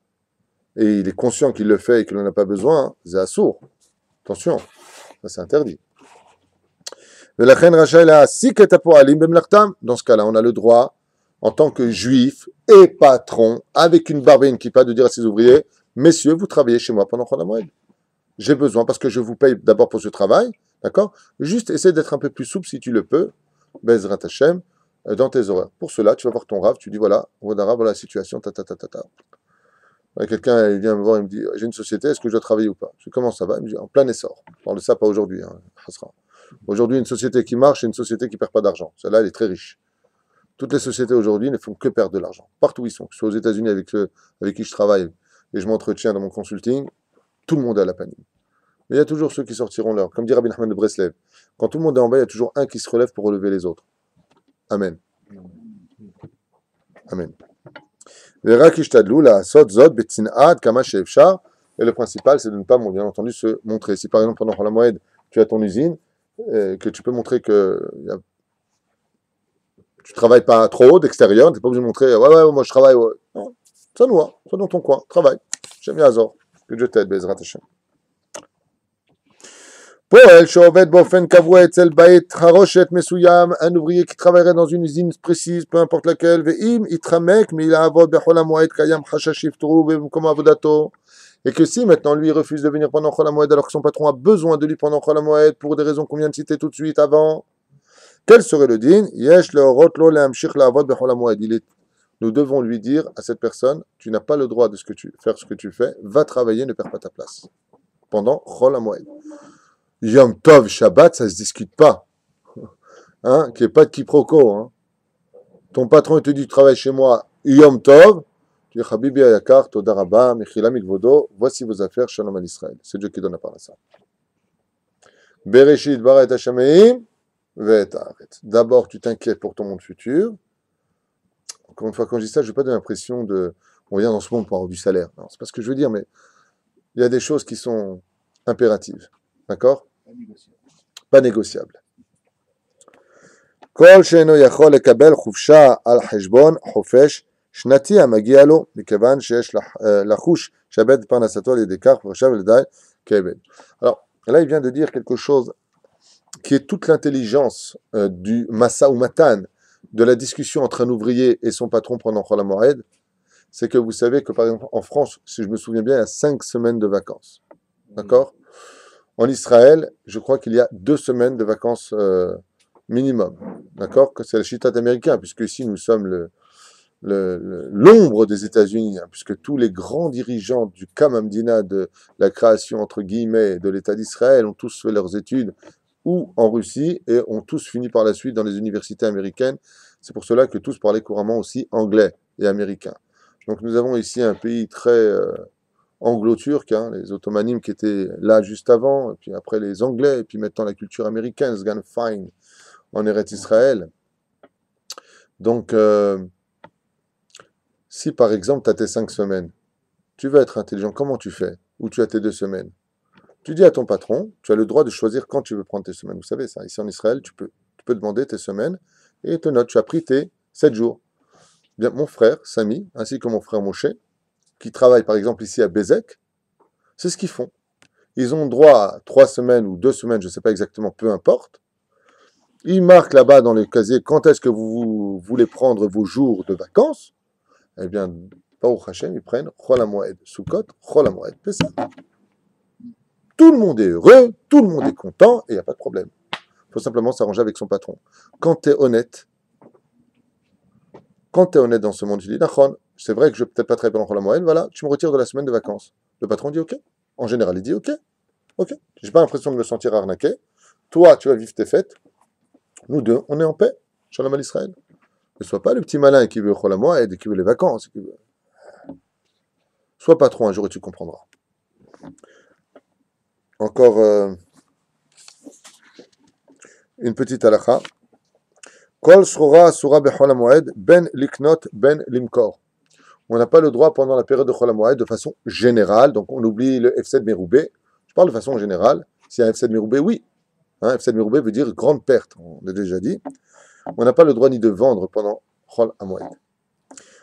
et il est conscient qu'il le fait et qu'il n'en a pas besoin, c'est assourd. Attention, ça c'est interdit. Dans ce cas-là, on a le droit, en tant que juif et patron, avec une barbe et une kippa, de dire à ses ouvriers, messieurs, vous travaillez chez moi pendant Chol HaMoed. J'ai besoin, parce que je vous paye d'abord pour ce travail, d'accord? Juste essaie d'être un peu plus souple si tu le peux, Bezrat Hashem, dans tes horaires. Pour cela, tu vas voir ton Rav, tu dis voilà, voilà la situation, Quelqu'un il vient me voir, il me dit j'ai une société, est-ce que je dois travailler ou pas? Je dis comment ça va? Il me dit en plein essor. On parle de ça pas aujourd'hui, hein, Aujourd'hui, une société qui marche et une société qui ne perd pas d'argent. Celle-là, elle est très riche. Toutes les sociétés aujourd'hui ne font que perdre de l'argent. Partout où ils sont, que ce soit aux États-Unis avec ceux avec qui je travaille et je m'entretiens dans mon consulting, tout le monde est à la panique. Mais il y a toujours ceux qui sortiront leur. Comme dit Rabbi Nachman de Breslev, quand tout le monde est en bas, il y a toujours un qui se relève pour relever les autres. Amen. Amen. Et le principal, c'est de ne pas, bien entendu, se montrer. Si par exemple, pendant Chol HaMoed, tu as ton usine, que tu peux montrer que tu ne travailles pas trop d'extérieur, tu n'es pas obligé de montrer, ouais, moi je travaille. Ouais. Non, ça nous va, sois dans ton coin, travaille. J'aime bien Azor. Que Dieu t'aide, Bezrat Hashem. Un ouvrier qui travaillerait dans une usine précise, peu importe laquelle, et que si maintenant lui refuse de venir pendant Chol HaMoed alors que son patron a besoin de lui pendant Chol HaMoed pour des raisons qu'on vient de citer tout de suite avant, quel serait le din? Nous devons lui dire à cette personne, tu n'as pas le droit de faire ce que tu fais, va travailler, ne perds pas ta place pendant Chol HaMoed. Yom Tov, Shabbat, ça ne se discute pas. Hein? Qu'il n'y ait pas de quiproquo. Hein? Ton patron il te dit, tu travailles chez moi, Yom Tov, tu dis, Habibi Ayakar, Toda Rabba, Mechila Mikvodo, voici vos affaires, Shalom al Israël. C'est Dieu qui donne la parole à ça. Bereshit, Bara et Hashameim, Ve'et Haaret. D'abord, tu t'inquiètes pour ton monde futur. Encore une fois, quand je dis ça, je n'ai pas l'impression de. On vient dans ce monde pour avoir du salaire. Non, c'est pas ce que je veux dire, mais il y a des choses qui sont impératives. D'accord? Pas négociable. כל שאינו יכול לקבל חופשה על חשבון חופש שנתי המגיע לו, מכיוון שיש לחוש שעבד את פרנסתו על ידי כך, וחשב לדעת כעבד. Alors, là, il vient de dire quelque chose qui est toute l'intelligence du Massa ou Matan, de la discussion entre un ouvrier et son patron pendant Chol HaMoed, c'est que vous savez que par exemple en France, si je me souviens bien, il y a 5 semaines de vacances. D'accord? En Israël, je crois qu'il y a 2 semaines de vacances minimum. D'accord? C'est le chitat américain, puisque ici nous sommes l'ombre des États-Unis, hein, puisque tous les grands dirigeants du Kamamdina, de la création entre guillemets de l'État d'Israël, ont tous fait leurs études ou en Russie et ont tous fini par la suite dans les universités américaines. C'est pour cela que tous parlaient couramment aussi anglais et américain. Donc nous avons ici un pays très anglo-turc, hein, les Ottomanimes qui étaient là juste avant, et puis après les Anglais, et puis maintenant la culture américaine, Sgan Fine, en Eretz Israël. Donc, si par exemple tu as tes 5 semaines, tu veux être intelligent, comment tu fais? Ou tu as tes 2 semaines? Tu dis à ton patron, tu as le droit de choisir quand tu veux prendre tes semaines. Vous savez ça, ici en Israël, tu peux demander tes semaines et te note, tu as pris tes 7 jours. Bien, mon frère, Samy, ainsi que mon frère Moshe, qui travaillent par exemple ici à Bézek, c'est ce qu'ils font. Ils ont droit à 3 semaines ou 2 semaines, je ne sais pas exactement, peu importe. Ils marquent là-bas dans le casier quand est-ce que vous voulez prendre vos jours de vacances. Eh bien, Baruch Hashem, ils prennent Chol HaMoed Sukkot, Chol HaMoed Pessah. Tout le monde est heureux, tout le monde est content, et il n'y a pas de problème. Il faut simplement s'arranger avec son patron. Quand tu es honnête dans ce monde, tu dis, Nachon, c'est vrai que je ne vais peut-être pas travailler pendant Chol HaMoed, voilà, tu me retires de la semaine de vacances. Le patron dit OK. En général, il dit OK. OK. Je n'ai pas l'impression de me sentir arnaqué. Toi, tu vas vivre tes fêtes. Nous deux, on est en paix. Shalom à l'Israël. Ne sois pas le petit malin qui veut Chol HaMoed et qui veut les vacances. Sois patron un jour et tu comprendras. Encore une petite halakha. Kol shchora asura bechol HaMoed ben liknot ben limkor. On n'a pas le droit pendant la période de Chol HaMoed de façon générale, donc on oublie le F7 Meroubé. Je parle de façon générale. S'il y a un F7 Meroubé, oui. Hein, F7 Meroubé veut dire grande perte, on l'a déjà dit. On n'a pas le droit ni de vendre pendant Chol HaMoed.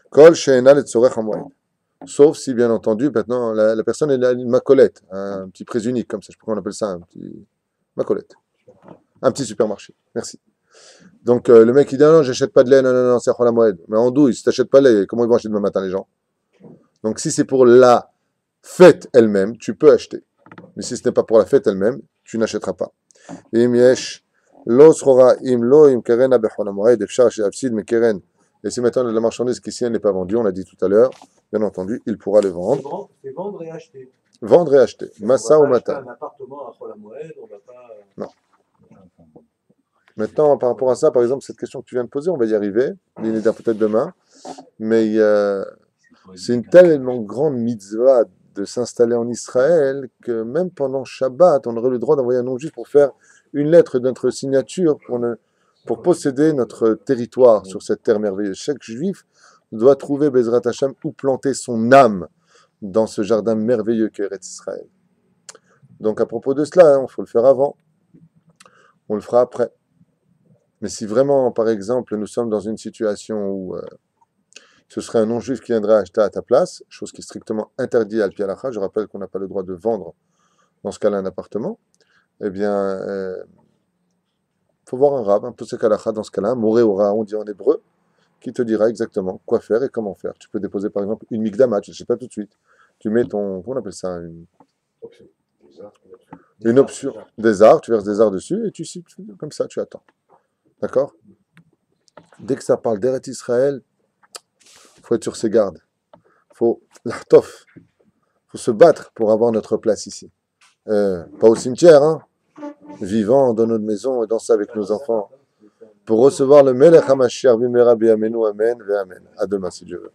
Kol she'ena letzorech HaMoed. Sauf si, bien entendu, maintenant, la personne est une macolette, un petit prix unique, comme ça, je sais pas comment on appelle ça, un petit macolette. Un petit supermarché. Merci. Donc, le mec, il dit, non, j'achète pas de lait, non, c'est Chol HaMoed. Mais en douille, si t'achètes pas de lait, comment ils vont acheter demain matin, les gens? Donc, si c'est pour la fête elle-même, tu peux acheter. Mais si ce n'est pas pour la fête elle-même, tu n'achèteras pas. Im yesh lo srora im lo im keren bechol HaMoed efshar she'afsid mekeren. Et si maintenant la marchandise qui ici n'est pas vendue, on l'a dit tout à l'heure, bien entendu, il pourra le vendre. C'est vendre et acheter. Vendre et acheter. Massa ou acheter Matan. un appartement à Chol HaMoed, on va pas. Non. Maintenant, par rapport à ça, par exemple, cette question que tu viens de poser, on va y arriver. L'Inéda peut-être demain. Mais c'est une tellement grande mitzvah de s'installer en Israël que même pendant Shabbat, on aurait le droit d'envoyer un nom juif pour faire une lettre de notre signature pour posséder notre territoire sur cette terre merveilleuse. Chaque juif doit trouver Bezrat Hashem où planter son âme dans ce jardin merveilleux qu'est Eretz Israël. Donc à propos de cela, il faut le faire avant, on le fera après. Mais si vraiment, par exemple, nous sommes dans une situation où ce serait un non-juif qui viendrait acheter à ta place, chose qui est strictement interdite à Al-Pi Halakha, je rappelle qu'on n'a pas le droit de vendre dans ce cas-là un appartement, eh bien, faut voir un rab, un peu ce halakha dans ce cas-là, moré ora, on dit en hébreu, qui te dira exactement quoi faire et comment faire. Tu peux déposer par exemple une mikdamat, je ne sais pas tout de suite. Tu mets ton, comment on appelle ça, une option, des arts, tu verses des arts dessus et tu comme ça, tu attends. D'accord? Dès que ça parle d'Eretz Israël, il faut être sur ses gardes. Il faut l'artof. Il faut se battre pour avoir notre place ici. Pas au cimetière, hein. Vivant dans notre maison et danser avec nos enfants. Pour recevoir le Melech HaMashiach, Bimera Bi'amenu, Amen, Ve Amen. À demain si Dieu veut.